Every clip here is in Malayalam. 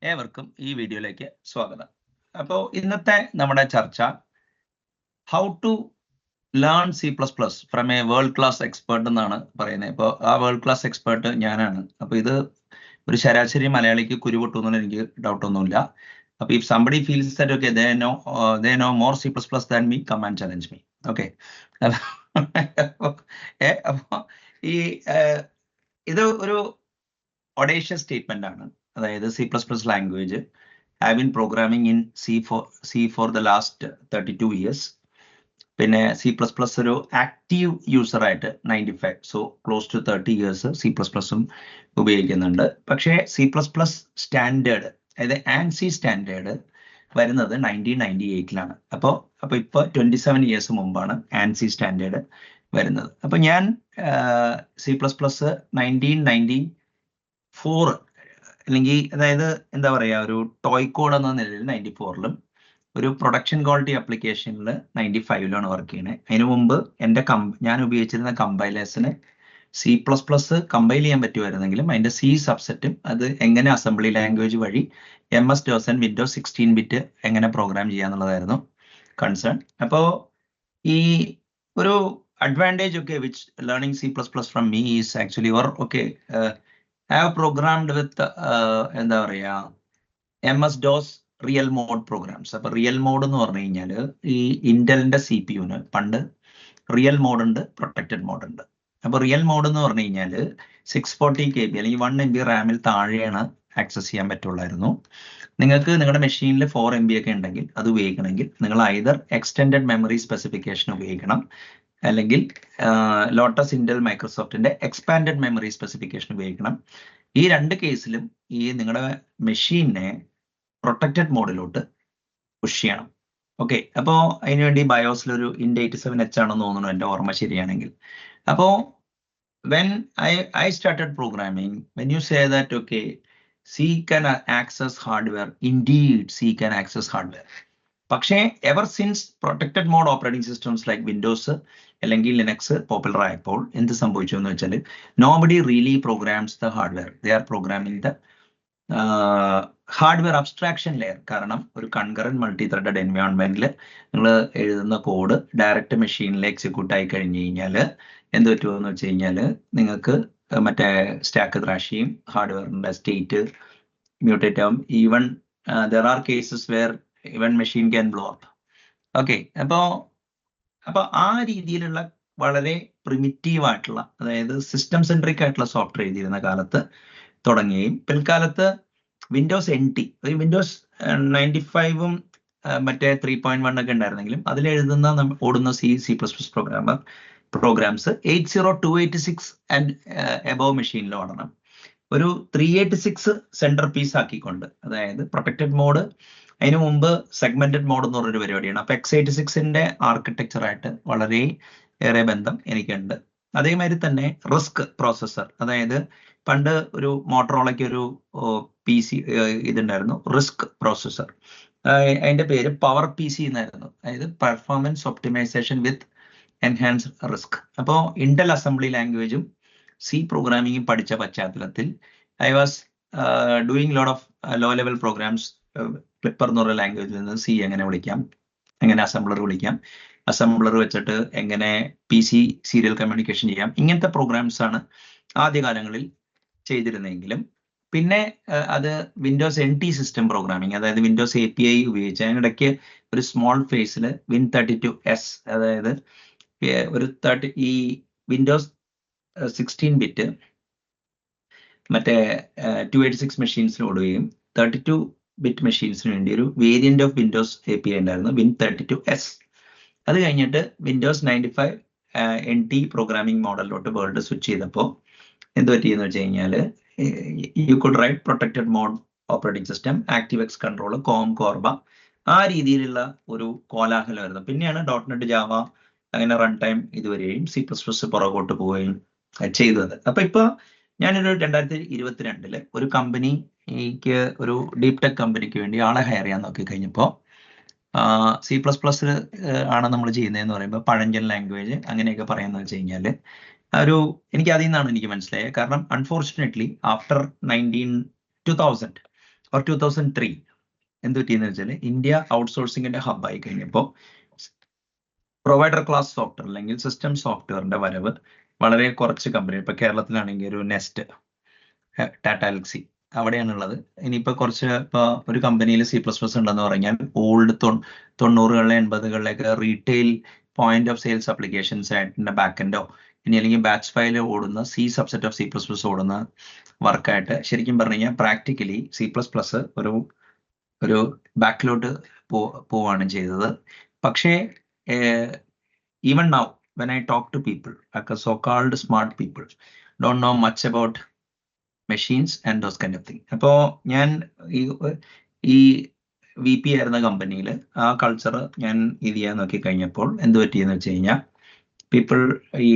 ഏവർക്കും ഈ വീഡിയോയിലേക്ക് സ്വാഗതം. അപ്പോൾ ഇന്നത്തെ നമ്മുടെ ചർച്ച how to learn C++ from a world class expert എന്നാണ് പറയുന്നത്. ഇപ്പോൾ ആ വേൾഡ് ക്ലാസ് എക്സ്പേർട്ട് ഞാനാണ്. അപ്പോൾ ഇത് ഒരു ശരാശരി മലയാളിക്ക് കുരുപൊട്ടുമെന്നുള്ള എനിക്ക് ഡൗട്ടൊന്നുമില്ല. അപ്പോൾ if somebody feels that okay they know more C++ than me, come and challenge me. Okay, അപ്പോൾ ഈ ഇത് ഒരു ഒഡേഷ്യസ് സ്റ്റേറ്റ്മെന്റ് ആണ്. അതായത് C++ language have been programming in C for the last 32 years. പിന്നെ C++ ഒരു ആക്റ്റീവ് യൂസർ ആയിട്ട് 95, സോ ക്ലോസ് ടു 30 ഇയേഴ്സ് C++ഉം ഉപയോഗിക്കുന്നുണ്ട്. പക്ഷേ C++ സ്റ്റാൻഡേർഡ്, അതായത് ANSI സ്റ്റാൻഡേർഡ് വരുന്നത് 1998-ലാണ്. അപ്പോൾ ഇപ്പോൾ 27 ഇയേഴ്സ് മുമ്പാണ് ANSI സ്റ്റാൻഡേർഡ് വരുന്നത്. അപ്പോൾ ഞാൻ C++ 1994 അല്ലെങ്കിൽ അതായത് എന്താ പറയുക, ഒരു ടോയ് കോഡ് എന്ന നിലയിൽ 94-ലും ഒരു പ്രൊഡക്ഷൻ ക്വാളിറ്റി ആപ്ലിക്കേഷനിൽ 95-ലാണ് വർക്ക് ചെയ്യുന്നത്. അതിനു മുമ്പ് എൻ്റെ ഞാൻ ഉപയോഗിച്ചിരുന്ന കമ്പൈലേഴ്സിന് C++ കമ്പൈൽ ചെയ്യാൻ പറ്റുമായിരുന്നെങ്കിലും അതിൻ്റെ C സബ്സെറ്റും അത് എങ്ങനെ അസംബ്ലി ലാംഗ്വേജ് വഴി MS-DOS ആൻഡ് Windows 16-bit എങ്ങനെ പ്രോഗ്രാം ചെയ്യാന്നുള്ളതായിരുന്നു കൺസേൺ. അപ്പോൾ ഈ ഒരു അഡ്വാൻറ്റേജ് ഒക്കെ which learning C++ from me is actually I have programmed with എന്താ പറയുക MS-DOS റിയൽ മോഡ് പ്രോഗ്രാംസ്. അപ്പോൾ റിയൽ മോഡ് എന്ന് പറഞ്ഞു കഴിഞ്ഞാൽ ഈ ഇന്റലിന്റെ CPU-ന് പണ്ട് റിയൽ മോഡ് ഉണ്ട്, പ്രൊട്ടക്റ്റഡ് മോഡ് ഉണ്ട്. അപ്പോൾ റിയൽ മോഡ് എന്ന് പറഞ്ഞു കഴിഞ്ഞാൽ 640 KB അല്ലെങ്കിൽ 1 MB റാമിൽ താഴെയാണ് ആക്സസ് ചെയ്യാൻ പറ്റുള്ളായിരുന്നു. നിങ്ങൾക്ക് നിങ്ങളുടെ മെഷീനിൽ 4 MB ഒക്കെ ഉണ്ടെങ്കിൽ അത് ഉപയോഗിക്കണമെങ്കിൽ നിങ്ങൾ ഐദർ എക്സ്റ്റെൻഡഡ് മെമ്മറി സ്പെസിഫിക്കേഷൻ ഉപയോഗിക്കണം, അല്ലെങ്കിൽ ലോട്ടസ് ഇന്റൽ മൈക്രോസോഫ്റ്റിന്റെ എക്സ്പാൻഡഡ് മെമ്മറി സ്പെസിഫിക്കേഷൻ ഉപയോഗിക്കണം. ഈ രണ്ട് കേസിലും ഈ നിങ്ങളുടെ മെഷീനെ പ്രൊട്ടക്റ്റഡ് മോഡിലോട്ട് പുഷ് ചെയ്യണം. ഓക്കെ, അപ്പോൾ അതിനുവേണ്ടി ബയോസിലൊരു INT 87H ആണെന്ന് തോന്നുന്നു എൻ്റെ ഓർമ്മ ശരിയാണെങ്കിൽ. അപ്പോൾ when I started programming, when you say that okay, C can access hardware, indeed C can access hardware. പക്ഷേ ever since protected mode operating systems like Windows അല്ലെങ്കിൽ ലിനക്സ് പോപ്പുലർ ആയപ്പോൾ എന്ത് സംഭവിച്ചു എന്ന് വെച്ചാൽ nobody really programs the hardware, they are programming the hardware abstraction layer. കാരണം ഒരു കൺകറന്റ് മൾട്ടി ത്രെഡഡ് എൻവയോൺമെന്റിൽ നിങ്ങൾ എഴുതുന്ന കോഡ് ഡയറക്റ്റ് മെഷീനിൽ എക്സിക്യൂട്ട് ആയി കഴിഞ്ഞ് കഴിഞ്ഞാൽ എന്ത് പറ്റുമെന്ന് വെച്ച് കഴിഞ്ഞാൽ നിങ്ങൾക്ക് മറ്റേ സ്റ്റാക്ക് ത്രാഷ് ചെയ്യും, ഹാർഡ്വെയറിന്റെ സ്റ്റേറ്റ് മ്യൂട്ടേറ്റ് ആവും, even there are cases wear even machine can blow up. Okay, അപ്പോൾ ആ രീതിയിലുള്ള വളരെ പ്രിമിറ്റീവ് ആയിട്ടുള്ള, അതായത് സിസ്റ്റം സെൻട്രിക് ആയിട്ടുള്ള സോഫ്റ്റ്വെയർ എഴുതിയിരുന്ന കാലത്ത് തുടങ്ങുകയും പിൽക്കാലത്ത് വിൻഡോസ് NT, വിൻഡോസ് 95-ഉം മറ്റേ 3.1 ഒക്കെ ഉണ്ടായിരുന്നെങ്കിലും അതിലെഴുതുന്ന ഓടുന്ന C++ പ്രോഗ്രാംസ് 80, 286 ആൻഡ് എബോവ് മെഷീനിൽ ഓടണം. ഒരു 386 സെന്റർ പീസ് ആക്കിക്കൊണ്ട്, അതായത് പ്രൊട്ടക്റ്റഡ് മോഡ്, അതിനു മുമ്പ് സെഗ്മെന്റഡ് മോഡ് എന്ന് പറഞ്ഞൊരു പരിപാടിയാണ്. അപ്പൊ x86-ന്റെ ആർക്കിടെക്ചറായിട്ട് വളരെ ഏറെ ബന്ധം എനിക്കുണ്ട്. അതേമാതിരി തന്നെ റിസ്ക് പ്രോസസ്സർ, അതായത് പണ്ട് ഒരു മോട്ടറോളയ്ക്ക് ഒരു PC ഇതുണ്ടായിരുന്നു, റിസ്ക് പ്രോസസ്സർ. അതിന്റെ പേര് പവർ PC എന്നായിരുന്നു, അതായത് performance optimization with enhanced RISC. അപ്പോൾ ഇന്റൽ അസംബ്ലി ലാംഗ്വേജും C പ്രോഗ്രാമിംഗും പഠിച്ച പശ്ചാത്തലത്തിൽ I was doing lot of low level programs. Clipper എന്ന് പറയുന്ന ലാംഗ്വേജിൽ നിന്ന് C എങ്ങനെ വിളിക്കാം, എങ്ങനെ അസംബ്ലർ വിളിക്കാം, അസംബ്ലർ വെച്ചിട്ട് എങ്ങനെ PC സീരിയൽ കമ്മ്യൂണിക്കേഷൻ ചെയ്യാം, ഇങ്ങനത്തെ പ്രോഗ്രാംസ് ആണ് ആദ്യകാലങ്ങളിൽ ചെയ്തിരുന്നെങ്കിലും പിന്നെ അത് വിൻഡോസ് NT സിസ്റ്റം പ്രോഗ്രാമിംഗ്, അതായത് വിൻഡോസ് API ഉപയോഗിച്ച് അതിനിടയ്ക്ക് ഒരു സ്മോൾ ഫേസിൽ Win32s, അതായത് ഒരു ഈ വിൻഡോസ് 16-bit മറ്റേ 286 മെഷീൻസിൽ ഓടുകയും 32-bit മെഷീൻസിന് വേണ്ടി ഒരു വേരിയന്റ് ഓഫ് വിൻഡോസ് API ഉണ്ടായിരുന്നു, Win32s. അത് കഴിഞ്ഞിട്ട് വിൻഡോസ് 95 NT പ്രോഗ്രാമിംഗ് മോഡലിലോട്ട് വേൾഡ് സ്വിച്ച് ചെയ്തപ്പോൾ എന്ത് പറ്റിയെന്ന് വെച്ച് കഴിഞ്ഞാൽ you could write protected mode operating system, ActiveX control, CORBA, ആ രീതിയിലുള്ള ഒരു കോലാഹലമായിരുന്നു. പിന്നെയാണ് .NET ജാവ അങ്ങനെ റൺ ടൈം ഇതുവരെയും C++ പുറകോട്ട് പോവുകയും ചെയ്തത്. അപ്പൊ ഇപ്പൊ ഞാനൊരു 2022 ഒരു കമ്പനിക്ക്, ഒരു ഡീപ് ടെക് കമ്പനിക്ക് വേണ്ടി ആളെ ഹയർ ചെയ്യാൻ നോക്കി കഴിഞ്ഞപ്പോൾ C++ ആണ് നമ്മൾ ചെയ്യുന്നതെന്ന് പറയുമ്പോൾ പഴഞ്ചൻ ലാംഗ്വേജ് അങ്ങനെയൊക്കെ പറയുന്നത് വെച്ച് കഴിഞ്ഞാൽ എനിക്ക് അതിൽ നിന്നാണ് എനിക്ക് മനസ്സിലായത്. കാരണം അൺഫോർച്ചുനേറ്റ്ലി ആഫ്റ്റർ 2000 or 2003 എന്ത് പറ്റിയെന്ന് വെച്ചാൽ ഇന്ത്യ ഔട്ട്സോഴ്സിങ്ങിന്റെ ഹബ്ബായി കഴിഞ്ഞപ്പോൾ പ്രൊവൈഡർ ക്ലാസ് സോഫ്റ്റ്വെയർ അല്ലെങ്കിൽ സിസ്റ്റം സോഫ്റ്റ്വെയറിന്റെ വരവ് വളരെ കുറച്ച് കമ്പനി, ഇപ്പൊ കേരളത്തിലാണെങ്കിൽ ഒരു നെസ്റ്റ്, ടാറ്റ എൽക്സി അവിടെയാണുള്ളത്. ഇനിയിപ്പോ കുറച്ച് ഇപ്പൊ ഒരു കമ്പനിയിൽ C++ ഉണ്ടെന്ന് പറഞ്ഞാൽ ഓൾഡ് 90-കളിലെ 80-കളിലേക്ക് retail point of sales applications ആയിട്ട് ബാക്കെൻഡോ ഇനി അല്ലെങ്കിൽ ബാച്ച് ഫയൽ ഓടുന്ന സബ്സെറ്റ് ഓഫ് C++ ഓടുന്ന വർക്കായിട്ട് ശരിക്കും പറഞ്ഞു കഴിഞ്ഞാൽ പ്രാക്ടിക്കലി C++ ഒരു ബാക്കിലോട്ട് പോവാണ് ചെയ്തത്. പക്ഷേ even now when I talk to people, like so-called smart people, don't know much about machines and those kind of thing. അപ്പോൾ ഞാൻ ഈ VP ആയിരുന്ന കമ്പനിയിൽ ആ കൾച്ചർ ഞാൻ ഇത് ചെയ്യാൻ നോക്കി കഴിഞ്ഞപ്പോൾ എന്ത് പറ്റിയെന്ന് വെച്ച് കഴിഞ്ഞാൽ പീപ്പിൾ ഈ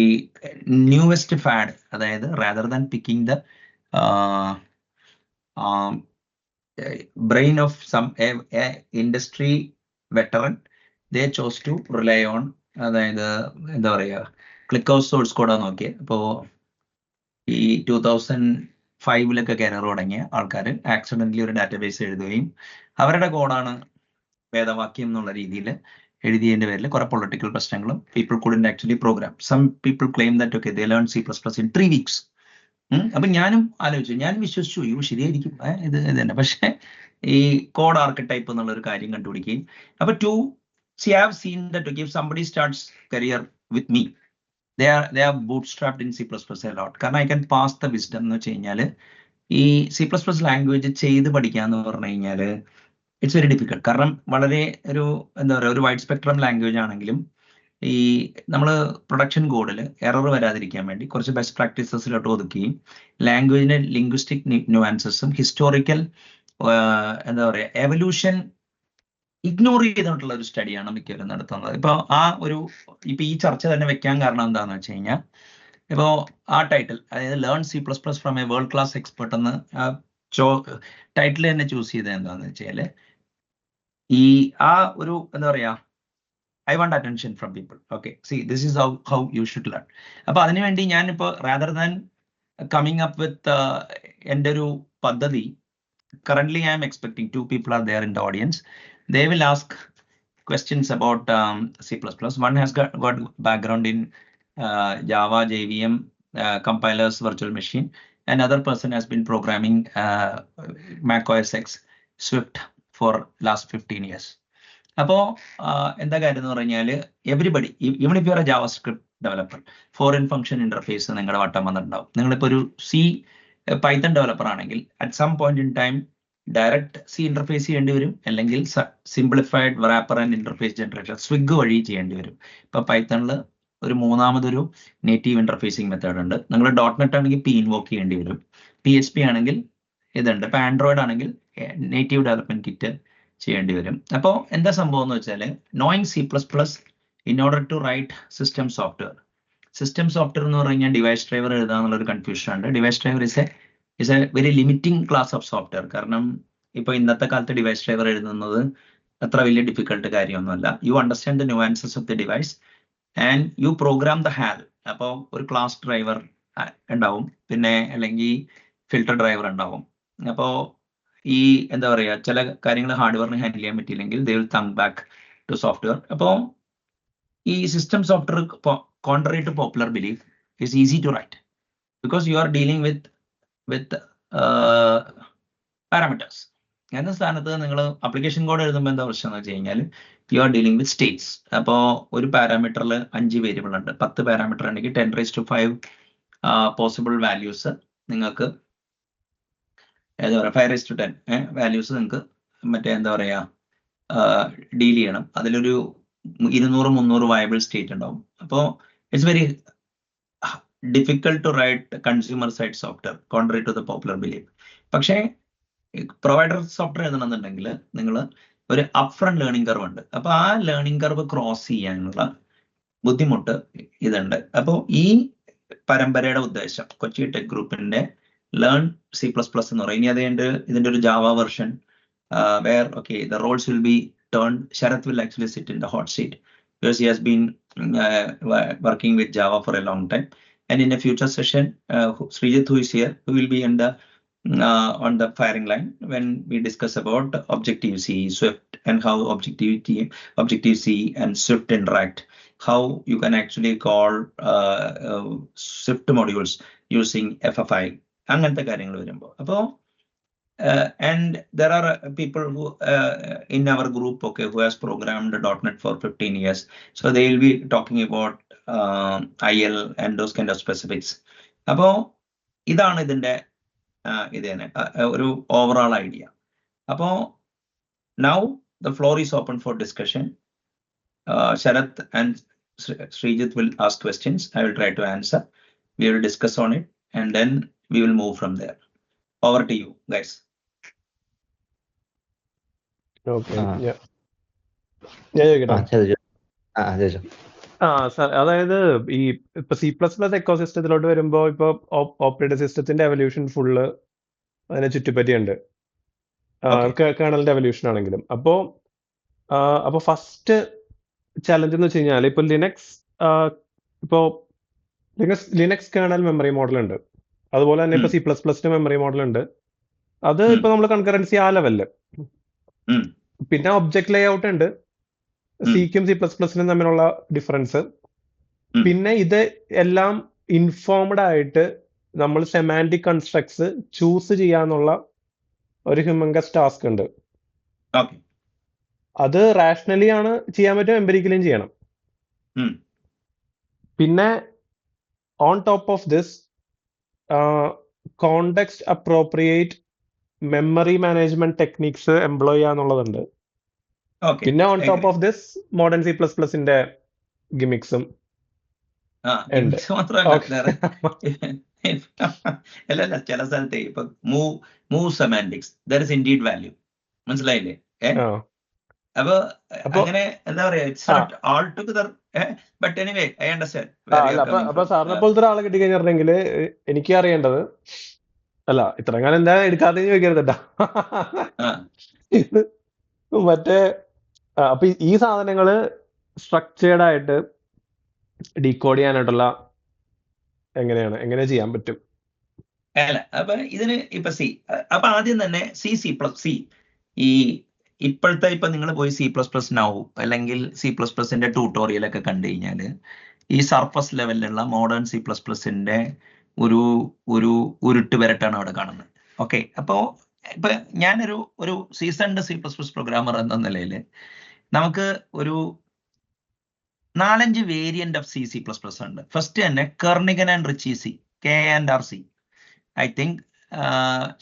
ന്യൂവസ്റ്റ് ഫാഡ്, അതായത് rather than picking the brain of some industry veteran, they chose to rely on, അതായത് എന്താ പറയുക, ക്ലിക്ക് ഔട്ട് സോഴ്സ് കോഡാ നോക്കിയത്. അപ്പോൾ ഈ 2005 കരിയർ തുടങ്ങിയ ആൾക്കാർ ആക്സിഡന്റലി ഒരു ഡാറ്റാബേസ് എഴുതുകയും അവരുടെ കോഡാണ് വേദവാക്യം എന്നുള്ള രീതിയിൽ എഴുതിയതിന്റെ പേരിൽ കുറെ പൊളിറ്റിക്കൽ പ്രശ്നങ്ങളും people couldn't actually program. Some people claim that okay they learn C++ in 3 weeks. അപ്പൊ ഞാനും ആലോചിച്ചു, ഞാൻ വിശ്വസിച്ചു ശരിയായിരിക്കും ഇത് തന്നെ. പക്ഷെ ഈ കോഡ് ആർക്കിടൈപ്പ് എന്നുള്ള ഒരു കാര്യം കണ്ടുപിടിക്കുകയും അപ്പൊ I have seen that if somebody starts career with me, they are bootstrapped in C++ a lot. കാരണം I can pass the wisdom എന്ന് വെച്ച് കഴിഞ്ഞാല് ഈ C++ ലാംഗ്വേജ് ചെയ്ത് പഠിക്കാന്ന് പറഞ്ഞു കഴിഞ്ഞാല് ഇറ്റ്സ് വെരി ഡിഫിക്കൽട്ട്. കാരണം വളരെ എന്താ പറയുക, ഒരു വൈഡ് സ്പെക്ട്രം ലാംഗ്വേജ് ആണെങ്കിലും ഈ നമ്മൾ പ്രൊഡക്ഷൻ കോഡിൽ എറർ വരാതിരിക്കാൻ വേണ്ടി കുറച്ച് ബെസ്റ്റ് പ്രാക്ടീസസിലോട്ട് ഒതുക്കുകയും ലാംഗ്വേജിന്റെ ലിംഗ്വിസ്റ്റിക് ന്യൂവാൻസസും ഹിസ്റ്റോറിക്കൽ എന്താ പറയുക എവല്യൂഷൻ ഇഗ്നോർ ചെയ്തിട്ടുള്ള ഒരു സ്റ്റഡിയാണ് മിക്കവരും നടത്തുന്നത്. ഇപ്പൊ ഇപ്പൊ ഈ ചർച്ച തന്നെ വെക്കാൻ കാരണം എന്താണെന്ന് വെച്ച് കഴിഞ്ഞാൽ ഇപ്പോ ആ ടൈറ്റിൽ, അതായത് learn C++ from a world class expert എന്ന് ടൈറ്റിൽ തന്നെ ചൂസ് ചെയ്തത് എന്താണെന്ന് വെച്ചാല് എന്താ പറയാ, I want attention from people. Okay, see, this is how you should learn. അപ്പൊ അതിനുവേണ്ടി ഞാനിപ്പോ rather than coming up with എൻ്റെ ഒരു പദ്ധതി, currently I am expecting 2 people are there in the audience. They will ask questions about C++. One has got background in Java, JVM, compilers, virtual machine. Another person has been programming Mac OS X, Swift for last 15 years. അപ്പോ എന്താ കാര്യം എന്ന് പറഞ്ഞാല് everybody, even if you are a JavaScript developer, foreign function interface നിങ്ങളുടെ വട്ടം വന്നിട്ടുണ്ടാവും. നിങ്ങളിപ്പോ ഒരു പൈത്തൺ ഡെവലപ്പർ ആണെങ്കിൽ at some point in time direct C interface ചെയ്യേണ്ടി വരും, അല്ലെങ്കിൽ simplified wrapper and interface generator സ്വിഗ് വഴി ചെയ്യേണ്ടി വരും. ഇപ്പൊ പൈത്തണിൽ ഒരു മൂന്നാമതൊരു നേറ്റീവ് ഇന്റർഫേസിംഗ് മെത്തേഡ് ഉണ്ട്. നിങ്ങൾ .NET ആണെങ്കിൽ P ഇൻവോക്ക് ചെയ്യേണ്ടി വരും. PHP ആണെങ്കിൽ ഇതുണ്ട്. ഇപ്പൊ ആൻഡ്രോയിഡ് ആണെങ്കിൽ നേറ്റീവ് ഡെവലപ്മെന്റ് കിറ്റ് ചെയ്യേണ്ടി വരും. അപ്പോൾ എന്താ സംഭവം എന്ന് വെച്ചാൽ knowing C++ in order to write system software. System software എന്ന് പറഞ്ഞു കഴിഞ്ഞാൽ ഡിവൈസ് ഡ്രൈവർ എഴുതാന്നുള്ളൊരു കൺഫ്യൂഷൻ ഉണ്ട്. Device driver is a very limiting class of software. കാരണം ഇപ്പൊ ഇന്നത്തെ കാലത്ത് ഡിവൈസ് ഡ്രൈവർ എഴുതുന്നത് അത്ര വലിയ ഡിഫിക്കൽട്ട് കാര്യമൊന്നുമല്ല. You understand the nuances of the device and you program the HAL. അപ്പോൾ ഒരു ക്ലാസ് ഡ്രൈവർ ഉണ്ടാവും, പിന്നെ അല്ലെങ്കിൽ ഫിൽട്ടർ ഡ്രൈവർ ഉണ്ടാവും. അപ്പോൾ ഈ എന്താ പറയുക, ചില കാര്യങ്ങൾ ഹാർഡ്വെയറിന് ഹാൻഡിൽ ചെയ്യാൻ പറ്റിയില്ലെങ്കിൽ they will come back to software. അപ്പോൾ ഈ system software contrary to popular belief is easy to write because you are dealing with parameters. എന്ന സ്ഥാനത്ത് നിങ്ങൾ ആപ്ലിക്കേഷൻ കോഡ് എഴുതുമ്പോൾ എന്താ പ്രശ്നം എന്ന് വെച്ച് കഴിഞ്ഞാൽ U are dealing with States. അപ്പോൾ ഒരു പാരാമീറ്ററിൽ 5 വേരിയബിൾ ഉണ്ട്. 10 പാരാമീറ്റർ ഉണ്ടെങ്കിൽ 10⁵5 പോസിബിൾ വാല്യൂസ് നിങ്ങൾക്ക് എന്താ പറയുക 5⁻10 വാല്യൂസ് നിങ്ങൾക്ക് എന്താ പറയുക ഡീൽ ചെയ്യണം. അതിലൊരു 200-300 വയബിൾ സ്റ്റേറ്റ് ഉണ്ടാവും. അപ്പോൾ it's very difficult to write consumer side software contrary to the popular belief. പക്ഷേ പ്രൊവൈഡർ സോഫ്റ്റ്വെയർ എന്നുണ്ടെങ്കിൽ നിങ്ങൾ ഒരു അപ്പ് ഫ്രണ്ട് ലേണിംഗ് കർവ് ഉണ്ട്. അപ്പോൾ ആ ലേണിംഗ് കർവ് ക്രോസ് ചെയ്യാനുള്ള ബുദ്ധിമുട്ട് ഇതുണ്ട്. അപ്പോൾ ഈ പരമ്പരയുടെ ഉദ്ദേശം കൊച്ചി ടെക് ഗ്രൂപ്പിന്റെ ലേൺ C++ എന്ന് പറയും. ഇനി അതുകൊണ്ട് ഇതിന്റെ ഒരു Java version where the roles will be turned. Sharath will actually sit in the hot seat because he has been working with Java for a long time. And in a future session, Srijit, who is here, who will be in the on the firing line when we discuss about Objective-C, Swift, and how Objective-C and Swift interact, how you can actually call Swift modules using FFI. അങ്ങനത്തെ കാര്യങ്ങൾ വരുമ്പോൾ അപ്പോൾ and there are people who in our group who has programmed .NET for 15 years, so they will be talking about IL and those kind of specifics. അപ്പോൾ ഇതാണ് ഇതിന്റെ ഇതന്നെ ഒരു ഓവറോൾ ഐഡിയ. അപ്പോൾ now the floor is open for discussion. Sharath and Srijit will ask questions. I will try to answer. We will discuss on it and then we will move from there. Over to you guys. Okay. Yeah. Sir, അതായത് ഈ ഇപ്പൊ C++ എക്കോസിസ്റ്റത്തിലോട്ട് വരുമ്പോൾ ഇപ്പൊ ഓപ്പറേറ്റിംഗ് സിസ്റ്റത്തിന്റെ എവല്യൂഷൻ ഫുള്ള് അതിനെ ചുറ്റിപ്പറ്റിയുണ്ട്, കേർണലിന്റെ എവല്യൂഷൻ ആണെങ്കിലും. അപ്പോ ഫസ്റ്റ് ചലഞ്ച് എന്ന് വെച്ച് കഴിഞ്ഞാൽ ഇപ്പൊ ലിനക്സ് കേർണൽ മെമ്മറി മോഡൽ ഉണ്ട്, അതുപോലെ തന്നെ ഇപ്പൊ C++ മെമ്മറി മോഡൽ ഉണ്ട്. അത് ഇപ്പൊ നമ്മൾ കൺകറൻസി ആ ലെവലില്. പിന്നെ ഒബ്ജക്ട് ലേഔട്ട് ഉണ്ട്, സിക്കും C++നും തമ്മിലുള്ള ഡിഫറൻസ്. പിന്നെ ഇത് എല്ലാം ഇൻഫോംഡ് ആയിട്ട് നമ്മൾ സെമാൻറ്റിക് കൺസ്ട്രക്ട്സ് ചൂസ് ചെയ്യാന്നുള്ള ഒരു ഹ്യൂമൻഗസ് ടാസ്ക് ഉണ്ട്. അത് റാഷണലി ആണ് ചെയ്യാൻ പറ്റും, എംപിരിക്കലും ചെയ്യണം. പിന്നെ on top of this context appropriate memory management techniques employ ചെയ്യാന്നുള്ളതുണ്ട്. പിന്നെ on top of this modern C++ന്റെ ഗിമിക്സും ചില സ്ഥലത്തെ ഇപ്പൊ move semantics there is indeed value, മനസ്സിലായില്ലേ? അപ്പൊ അങ്ങനെ എന്താ പറയാ, it's not all together, but anyway I understand. അപ്പൊ സാറിനെ പോലത്തെ ഒരാളെ കിട്ടിക്കഴിഞ്ഞിട്ടുണ്ടെങ്കിൽ എനിക്ക് അറിയേണ്ടത്, അല്ല ഇത്രയും കാലം എന്താ എടുക്കാതെ ചോദിക്കരുതട്ടാ, മറ്റേ അപ്പൊ ഈ സാധനങ്ങള് സ്ട്രക്ചേർഡ് ആയിട്ട് ഡീകോഡ് ചെയ്യാനായിട്ടുള്ള എങ്ങനെ ചെയ്യാൻ പറ്റും? അല്ല അപ്പൊ ഇതിന് ഇപ്പൊ അപ്പൊ ആദ്യം തന്നെ C ഈ ഇപ്പോഴത്തെ ഇപ്പൊ നിങ്ങൾ പോയി C++ നൗ അല്ലെങ്കിൽ C++ന്റെ ട്യൂട്ടോറിയൽ ഒക്കെ കണ്ടു കഴിഞ്ഞാല് ഈ സർഫസ് ലെവലിലുള്ള മോഡേൺ C++ന്റെ ഒരു ഉരുട്ട് വരട്ടാണ് അവിടെ കാണുന്നത്. ഓക്കെ, അപ്പോ ഇപ്പൊ ഞാനൊരു സീസൺഡ് C++ പ്രോഗ്രാമർ എന്ന നിലയിൽ നമുക്ക് ഒരു 4-5 വേരിയന്റ് ഓഫ് C++ ഉണ്ട്. ഫസ്റ്റ് തന്നെ Kernighan and Ritchie C, K&RC. I think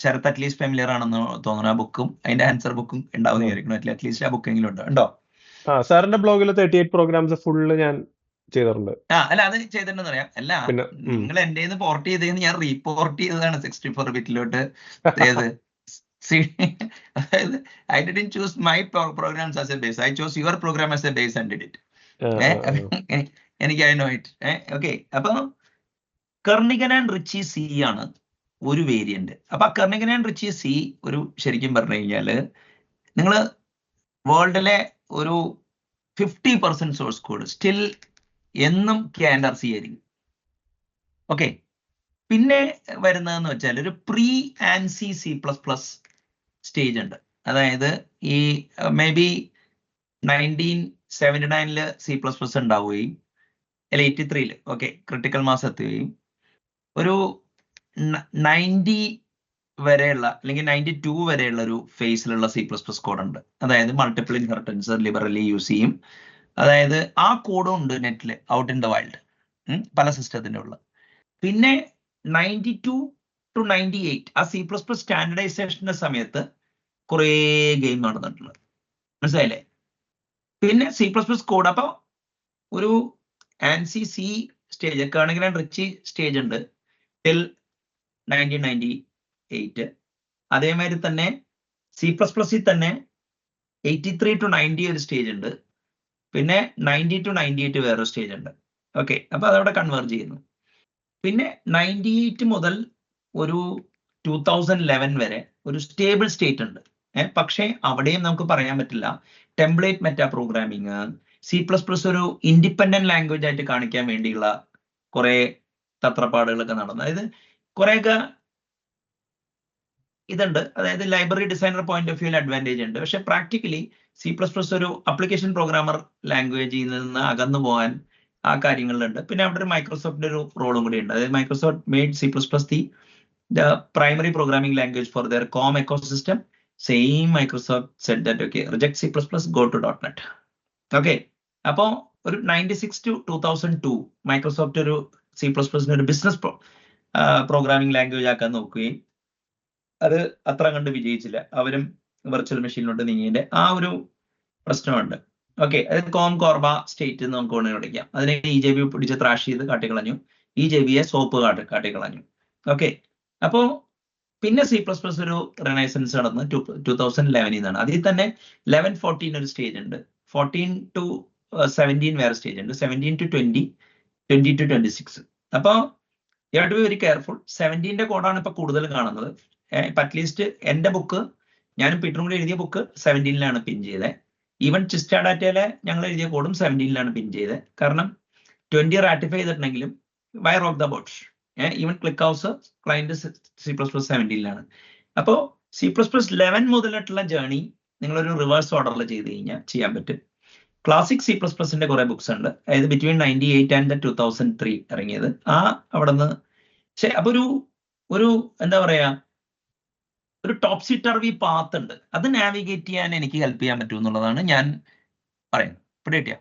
Sarath at least familiar ആണെന്ന് തോന്നുന്നു. ആ ബുക്കും അതിന്റെ ആൻസർ ബുക്കും ഉണ്ടാവും വിചാരിക്കണം. അറ്റ്ലീസ്റ്റ് ആ ബുക്കെങ്കിലും ഉണ്ടോ? സാറിന്റെ ബ്ലോഗിൽ 38 പ്രോഗ്രാംസ് ഫുള്ള് ഞാൻ ചെയ്തിട്ടുണ്ട്. അല്ല അത് ചെയ്തിട്ടുണ്ടെന്ന് അറിയാം. അല്ല നിങ്ങൾ എന്റെ പോർട്ട് ചെയ്തതെന്ന് ഞാൻ റീപോർട്ട് ചെയ്തതാണ് 64 ബിറ്റിലോട്ട്. അതായത് I didn't choose my programs as a base, I chose your program as a base and did it. എനിക്ക് ഐ നോ ഇറ്റ്. ഓക്കെ, അപ്പൊ കെർണിഗൻ ആൻഡ് റിച്ചി C ആണ് ഒരു വേരിയന്റ്. അപ്പൊ കെർണിഗൻ ആൻഡ് റിച്ചി C ഒരു ശരിക്കും പറഞ്ഞു കഴിഞ്ഞാല് നിങ്ങൾ വേൾഡിലെ ഒരു 50% സോഴ്സ് കോഡ് സ്റ്റിൽ എന്നും K&RC ആയിരിക്കും. ഓക്കെ, പിന്നെ വരുന്നതെന്ന് വെച്ചാൽ ഒരു പ്രീ ആൻസി C++ സ്റ്റേജ് ഉണ്ട്. അതായത് ഈ മേ ബി 1979 C++ ഉണ്ടാവുകയും അല്ല 83 ഓക്കെ ക്രിട്ടിക്കൽ മാസ് എത്തുകയും ഒരു 90 വരെയുള്ള അല്ലെങ്കിൽ 92 വരെയുള്ള ഒരു ഫേസിലുള്ള C++ കോഡ് ഉണ്ട്. അതായത് മൾട്ടിപ്പിൾ ഇൻഹെറിറ്റൻസ് ലിബറലി യൂസ് ചെയ്യും. അതായത് ആ കോഡും ഉണ്ട് നെറ്റിൽ ഔട്ട് ഇൻ ദ വൈൽഡ് പല സിസ്റ്റത്തിന്റെ ഉള്ള. പിന്നെ 92 to 98 ആ C++ സ്റ്റാൻഡർഡൈസേഷന്റെ സമയത്ത് കുറേ ഗെയിം നടന്നിട്ടുണ്ട്, മനസ്സിലായില്ലേ? പിന്നെ C++ കോഡ് അപ്പൊ ഒരു Ancy C stage, Kernighan and Ritchie stage ഉണ്ട് ടിൽ 1998. അതേമാതിരി തന്നെ C++ തന്നെ 83 to 90 ഒരു സ്റ്റേജ് ഉണ്ട്. പിന്നെ 90 to 98 വേറൊരു സ്റ്റേജ് ഉണ്ട്. ഓക്കെ, അപ്പൊ അതവിടെ കൺവേർജ് ചെയ്യുന്നു. പിന്നെ 98 മുതൽ ഒരു 2011 വരെ ഒരു സ്റ്റേബിൾ സ്റ്റേറ്റ് ഉണ്ട്. പക്ഷേ അവിടെയും നമുക്ക് പറയാൻ പറ്റില്ല. ടെംപ്ലേറ്റ് മെറ്റാ പ്രോഗ്രാമിങ്, C++ ഒരു ഇൻഡിപെൻഡന്റ് ലാംഗ്വേജ് ആയിട്ട് കാണിക്കാൻ വേണ്ടിയുള്ള കുറെ തത്രപ്പാടുകളൊക്കെ നടന്നു. അതായത് കുറെയൊക്കെ ഇതുണ്ട്, അതായത് ലൈബ്രറി ഡിസൈനർ പോയിന്റ് ഓഫ് വ്യൂവിൽ അഡ്വാൻറ്റേജ് ഉണ്ട്. പക്ഷെ പ്രാക്ടിക്കലി C++ ഒരു അപ്ലിക്കേഷൻ പ്രോഗ്രാമർ ലാംഗ്വേജിൽ നിന്ന് അകന്നു പോകാൻ ആ കാര്യങ്ങളിലുണ്ട്. പിന്നെ അവിടെ ഒരു മൈക്രോസോഫ്റ്റിന്റെ ഒരു റോളും കൂടി ഉണ്ട്. അതായത് Microsoft made C++ the primary programming language for their COM ecosystem. Same Microsoft said that, okay, reject C++, go to .NET. Okay, അപ്പോൾ ഒരു 96 to 2002 മൈക്രോസോഫ്റ്റ് ഒരു C++ ഒരു ബിസിനസ് പ്രോഗ്രാമിംഗ് ലാംഗ്വേജ് ആക്കാൻ നോക്കുകയും അത് അത്ര കണ്ട് വിജയിച്ചില്ല. അവരും വെർച്വൽ മെഷീനിലോട്ട് നീങ്ങിയതിന്റെ ആ ഒരു പ്രശ്നമുണ്ട്. ഓക്കെ, അതായത് കോർബ സ്റ്റേറ്റ് എന്ന് നമുക്ക് വേണമെങ്കിൽ വിളിക്കാം. അതിനെ EJB പിടിച്ച് ത്രാഷ് ചെയ്ത് കാട്ടിക്കളഞ്ഞു, EJBയെ സോപ്പ് കാട്ടിക്കളഞ്ഞു. ഓക്കെ, അപ്പോ പിന്നെ C++ ഒരു റിനൈസൻസ് നടന്ന് 2011 നിന്നാണ്. അതിൽ തന്നെ 11-14 ഒരു സ്റ്റേജ് ഉണ്ട്, 14 to 17 വേറെ സ്റ്റേജ് ഉണ്ട്, 17 to 20, 20 to 26. അപ്പോൾ you have to be very careful. 17ന്റെ കോഡാണ് ഇപ്പൊ കൂടുതൽ കാണുന്നത്. ഇപ്പൊ അറ്റ്ലീസ്റ്റ് എന്റെ ബുക്ക്, ഞാനും പീറ്ററും കൂടി എഴുതിയ ബുക്ക് 17ലാണ് പിൻ ചെയ്തത്. ഈവൻ ചിസ്റ്റ ഡാറ്റയിലെ ഞങ്ങൾ എഴുതിയ കോഡും 17ലാണ് പിൻ ചെയ്തത്. കാരണം 20 റാറ്റിഫൈ ചെയ്തിട്ടുണ്ടെങ്കിലും by rock the boat. Even ClickHouse client C++ 17ലാണ്. അപ്പോൾ C++ 11 മുതലായിട്ടുള്ള ജേർണി നിങ്ങളൊരു റിവേഴ്സ് ഓർഡറിൽ ചെയ്ത് കഴിഞ്ഞാൽ ചെയ്യാൻ പറ്റും. ക്ലാസിക് C++ന്റെ കുറെ ബുക്സ് ഉണ്ട്, അതായത് ബിറ്റ്വീൻ 98 ആൻഡ് 2003 ഇറങ്ങിയത്. അവിടെ നിന്ന് അപ്പൊ ഒരു എന്താ പറയാ, ഒരു ടോപ്സി ടർവി പാത്ത് ഉണ്ട്. അത് നാവിഗേറ്റ് ചെയ്യാൻ എനിക്ക് ഹെൽപ്പ് ചെയ്യാൻ പറ്റും എന്നുള്ളതാണ് ഞാൻ പറയുന്നത്. പിടികിട്ടിയ?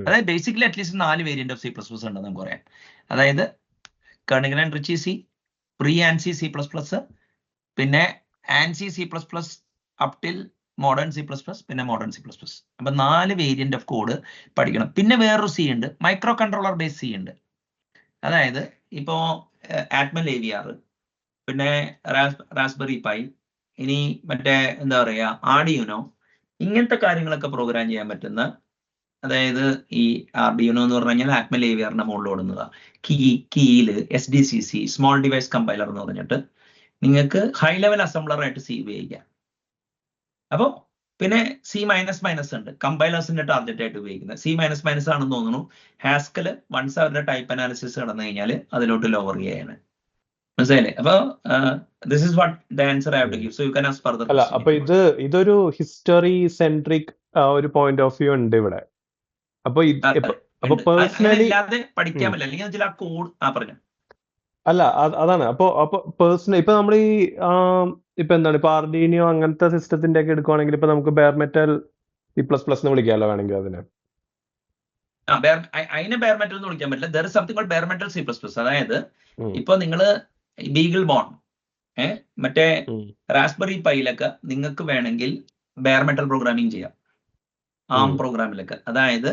അതായത് ബേസിക്കലി അറ്റ്ലീസ്റ്റ് 4 വേരിയന്റ് ഓഫ് C++ ഉണ്ടെന്ന് നമുക്ക് പറയാം. അതായത് Kernighan and Ritchie C, pre ANSI C++, പിന്നെ ANSI C++ up till modern C++, പിന്നെ മോഡേൺ C++. അപ്പൊ 4 വേരിയന്റ് ഓഫ് കോഡ് പഠിക്കണം. പിന്നെ വേറൊരു C ഉണ്ട്, മൈക്രോ കൺട്രോളർ ബേസ് C ഉണ്ട്. അതായത് ഇപ്പോ ആറ്റ്മൽ AVR, പിന്നെ റാസ്ബെറി പൈ, ഇനി മറ്റേ എന്താ പറയാ ആർഡിയുനോ, ഇങ്ങനത്തെ കാര്യങ്ങളൊക്കെ പ്രോഗ്രാം ചെയ്യാൻ പറ്റുന്ന, അതായത് ഈ ആർഡിയുനോ എന്ന് പറഞ്ഞു കഴിഞ്ഞാൽ ആറ്റ്മൽ AVRന്റെ മുകളിൽ ഓടുന്നതാണ്. കീയില് SDCC, സ്മോൾ ഡിവൈസ് കമ്പൈലർ എന്ന് പറഞ്ഞിട്ട് നിങ്ങൾക്ക് ഹൈ ലെവൽ അസംബ്ലർ ആയിട്ട് C ഉപയോഗിക്കാം. അപ്പോൾ പിന്നെ C++ ഉണ്ട്, കമ്പൈലേഴ്സിന്റെ ടാർഗറ്റ് ആയിട്ട് ഉപയോഗിക്കുന്നത്. C++ ആണെന്ന് തോന്നുന്നു. ഹാസ്കൽ വൺസ് അവരുടെ ടൈപ്പ് അനാലിസിസ് കടന്നു കഴിഞ്ഞാൽ അതിലോട്ട് ലോവർ ചെയ്യാണ്. മനസ്സിലായില്ലേ? അപ്പൊ this is what the answer I have to give. So you can ask further. അല്ല, അപ്പൊ ഇതൊരു ഹിസ്റ്ററി സെൻട്രിക് ഒരു പോയിന്റ് ഓഫ് വ്യൂ ഉണ്ട് ഇവിടെ. അപ്പൊ പേഴ്സണലി പഠിക്കാൻ പറ്റില്ല, അല്ലെങ്കിൽ ആ കോഡ് പറഞ്ഞു. അല്ല, അതാണ്. അപ്പൊ പേഴ്സണൽ ഇപ്പൊ നമ്മൾ ഈ ഇപ്പൊ എന്താണ്, ഇപ്പൊ ആർഡിനോ അങ്ങനത്തെ സിസ്റ്റത്തിന്റെ ഒക്കെ എടുക്കുവാണെങ്കിൽ ഇപ്പൊ നമുക്ക് ബെയർ മെറ്റൽ C++ എന്ന് വിളിക്കാമല്ലോ വേണമെങ്കിൽ അതിനെ. അതിനെ ബെയർ മെറ്റൽ എന്ന് വിളിക്കാൻ പറ്റില്ല. There is something called bare metal C++. അതായത് ഇപ്പൊ നിങ്ങള് ബീഗിൾ ബോൺ, മറ്റേ റാസ്ബെറി പൈയിലൊക്കെ നിങ്ങൾക്ക് വേണമെങ്കിൽ ബെയർ മെറ്റൽ പ്രോഗ്രാമിംഗ് ചെയ്യാം, ആം പ്രോഗ്രാമിലൊക്കെ. അതായത്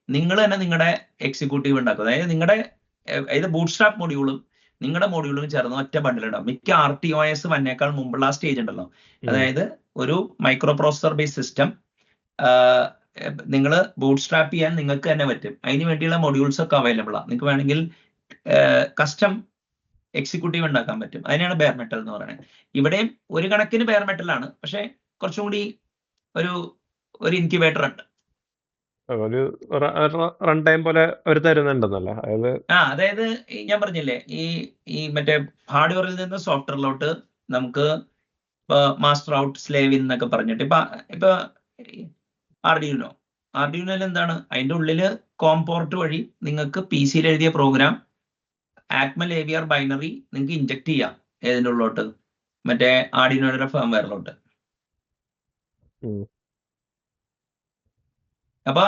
നിങ്ങൾ തന്നെ നിങ്ങളുടെ എക്സിക്യൂട്ടീവ് ഉണ്ടാക്കും. അതായത് ബൂട്ട്സ്ട്രാപ്പ് മൊഡ്യൂളും നിങ്ങളുടെ മൊഡ്യൂളും ചേർന്ന് ഒറ്റ ബണ്ടിലുണ്ടാവും. മിക്ക RTOS വന്നേക്കാൾ മുമ്പുള്ള ആ സ്റ്റേജ് ഉണ്ടല്ലോ, അതായത് ഒരു മൈക്രോ പ്രോസസർ ബേസ് സിസ്റ്റം നിങ്ങൾ ബൂട്ട്സ്ട്രാപ്പ് ചെയ്യാൻ നിങ്ങൾക്ക് തന്നെ പറ്റും. അതിന് വേണ്ടിയുള്ള മൊഡ്യൂൾസ് ഒക്കെ അവൈലബിൾ ആണ്. നിങ്ങൾക്ക് വേണമെങ്കിൽ കസ്റ്റം എക്സിക്യൂട്ടീവ് ഉണ്ടാക്കാൻ പറ്റും. അതിനാണ് ബെയർ മെറ്റൽ എന്ന് പറയുന്നത്. ഇവിടെയും ഒരു കണക്കിന് ബെയർ മെറ്റൽ ആണ്, പക്ഷെ കുറച്ചും കൂടി ഒരു ഇൻക്യുബേറ്റർ ഉണ്ട്, ഒരു റൺ ടൈം പോലെ അവർ തരുന്നുണ്ടെന്നല്ല. അതായത് ഞാൻ പറഞ്ഞില്ലേ, ഈ മറ്റേ ഹാർഡ്വെയറിൽ നിന്ന് സോഫ്റ്റ്വെയറിലോട്ട് നമുക്ക് മാസ്റ്റർ ഔട്ട് സ്ലേവ് ഇൻ എന്നൊക്കെ പറഞ്ഞിട്ട് ഇപ്പൊ ആർഡിയുനോയിൽ എന്താണ്, അതിന്റെ ഉള്ളില് കോംപോർട്ട് വഴി നിങ്ങൾക്ക് PC-യിൽ എഴുതിയ പ്രോഗ്രാം ആറ്റ്മൽ AVR ബൈനറി നിങ്ങൾക്ക് ഇൻജക്ട് ചെയ്യാം ഏതിൻ്റെ ഉള്ളിലോട്ട്, മറ്റേ ആർഡിനോയുടെ ഫേംവെയറിലോട്ട്. അപ്പൊ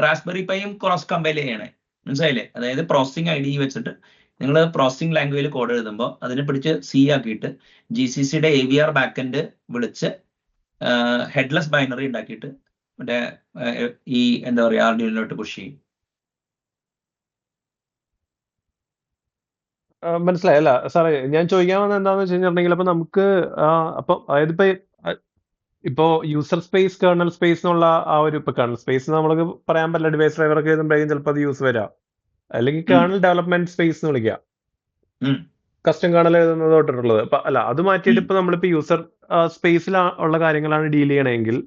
റാസ്ബെറി പൈയും ക്രോസ് കമ്പൈൽ ചെയ്യണേ, മനസ്സിലായില്ലേ? അതായത് പ്രോസസിങ് ID വെച്ചിട്ട് നിങ്ങൾ പ്രോസസിങ് ലാംഗ്വേജിൽ കോഡ് എഴുതുമ്പോൾ അതിനെ പിടിച്ച് C ആക്കിയിട്ട് GCCയുടെ AVR ബാക്കെൻഡ് വിളിച്ച് ഹെഡ്ലെസ് ബൈനറി ഉണ്ടാക്കിയിട്ട് മറ്റേ ഈ എന്താ പറയാ ആർഡിനോയിലോട്ട് പുഷ് ചെയ്യും. മനസ്സിലായല്ല സാറേ? ഞാൻ ചോദിക്കാൻ വന്നത് എന്താണെന്ന് വെച്ച് കഴിഞ്ഞിട്ടുണ്ടെങ്കിൽ അപ്പൊ നമുക്ക് അപ്പൊ അതായത് ഇപ്പോ യൂസർ സ്പേസ്, കേർണൽ സ്പേസ് എന്നുള്ള ആ ഒരു, ഇപ്പൊ കേർണൽ സ്പേസ് നമുക്ക് പറയാൻ പറ്റില്ല, ഡിവൈസ് ഡ്രൈവറൊക്കെ എഴുതുമ്പോഴേക്കും ചിലപ്പോൾ അത് യൂസ് വരാം. അല്ലെങ്കിൽ കേർണൽ ഡെവലപ്മെന്റ് സ്പേസ് എന്ന് വിളിക്കാം, കസ്റ്റം കേർണൽ എഴുതുന്നത് തൊട്ടിട്ടുള്ളത്. അപ്പൊ അല്ല, അത് മാറ്റിയിട്ട് ഇപ്പൊ നമ്മളിപ്പോ യൂസർ സ്പേസിൽ ഉള്ള കാര്യങ്ങളാണ് ഡീൽ ചെയ്യണമെങ്കിൽ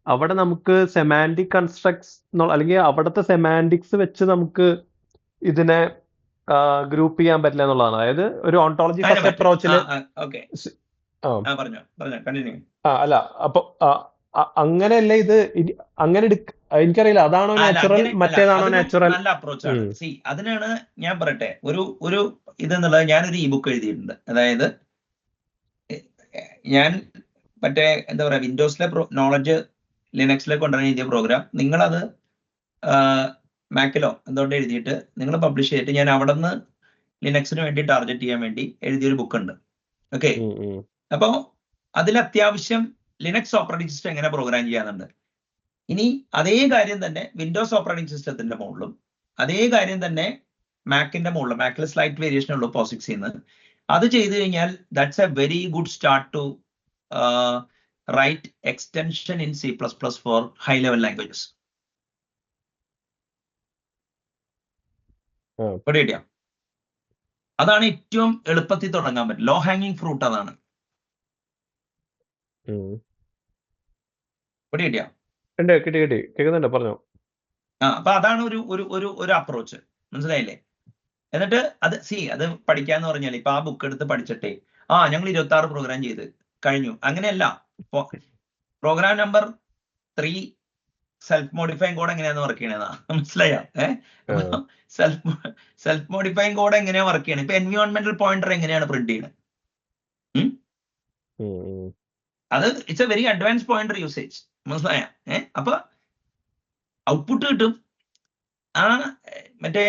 അവിടെ നമുക്ക് സെമാൻറ്റിക് കൺസ്ട്രക്ട്സ് അല്ലെങ്കിൽ അവിടുത്തെ സെമാൻറ്റിക്സ് വെച്ച് നമുക്ക് ഇതിനെ ഗ്രൂപ്പ് ചെയ്യാൻ പറ്റില്ല എന്നുള്ളതാണ്. അതായത് ഒരു ഓണ്ടോളജി ഫസ്റ്റ് അപ്രോച്ചിൽ ആ പറഞ്ഞോ കണ്ടിന്യൂ. അല്ല അപ്പൊ അങ്ങനെയല്ല ഇത് അങ്ങനെ എനിക്കറിയില്ല അതാണോ അല്ല നാച്ചുറൽ അങ്ങനെ അല്ല, മറ്റേതാണോ അതൊരു നാച്ചുറൽ. നല്ല അപ്രോച്ചാണ്. സി അതിനാണ് ഞാൻ പറയട്ടെ, ഒരു ഇതെന്നുള്ളത് ഞാനൊരു ഇ ബുക്ക് എഴുതിയിട്ടുണ്ട്. അതായത് ഞാൻ മറ്റേ എന്താ പറയാ വിൻഡോസിലെ നോളജ് ലിനക്സിലേക്ക് കൊണ്ടുവരാൻ എഴുതിയ പ്രോഗ്രാം നിങ്ങളത് മാക്കിലോ എന്തുകൊണ്ട് എഴുതിയിട്ട് നിങ്ങൾ പബ്ലിഷ് ചെയ്തിട്ട് ഞാൻ അവിടെ നിന്ന് ലിനക്സിന് വേണ്ടി ടാർഗറ്റ് ചെയ്യാൻ വേണ്ടി എഴുതിയൊരു ബുക്ക് ഉണ്ട്. ഓക്കെ, അപ്പോൾ അതിൽ അത്യാവശ്യം ലിനക്സ് ഓപ്പറേറ്റിംഗ് സിസ്റ്റം എങ്ങനെ പ്രോഗ്രാം ചെയ്യാന്നുണ്ട്. ഇനി അതേ കാര്യം തന്നെ വിൻഡോസ് ഓപ്പറേറ്റിംഗ് സിസ്റ്റത്തിന്റെ മുകളിലും അതേ കാര്യം തന്നെ മാക്കിന്റെ മുകളിലും, മാക്കിൽ സ്ലൈറ്റ് വേരിയേഷൻ ഉള്ളൂ പോസിക്സിൽ നിന്ന്. അത് ചെയ്തു കഴിഞ്ഞാൽ that's a very good start to write extension in C++ for high level languages. കിട്ടിയോ? അതാണ് ഏറ്റവും എളുപ്പത്തിൽ തുടങ്ങാൻ പറ്റും. ലോ ഹാങ്ങിങ് ഫ്രൂട്ട് അതാണ്. കിട്ടിയോ? കിട്ടി കേൾക്കുന്നുണ്ട്, പറഞ്ഞോ. അപ്പൊ അതാണ് ഒരു അപ്രോച്ച്, മനസ്സിലായില്ലേ? എന്നിട്ട് അത് പഠിക്കാന്ന് പറഞ്ഞാൽ ഇപ്പൊ ആ ബുക്ക് എടുത്ത് പഠിച്ചിട്ടേ ഞങ്ങൾ 26 പ്രോഗ്രാം ചെയ്ത് കഴിഞ്ഞു, അങ്ങനെയല്ല. Program number 3 self modifying code എങ്ങനെയാന്ന് വർക്ക് ചെയ്യണതാ, മനസ്സിലായോ? സെൽഫ് മോഡിഫൈങ് കോഡ് എങ്ങനെയാ വർക്ക് ചെയ്യണത്? ഇപ്പൊ എൻവയോൺമെന്റൽ പോയിന്റർ എങ്ങനെയാണ് പ്രിന്റ് ചെയ്യണത്? അത് it's a very advance pointer usage, മനസ്സിലായ? അപ്പൊ ഔട്ട്പുട്ട് കിട്ടും. മറ്റേ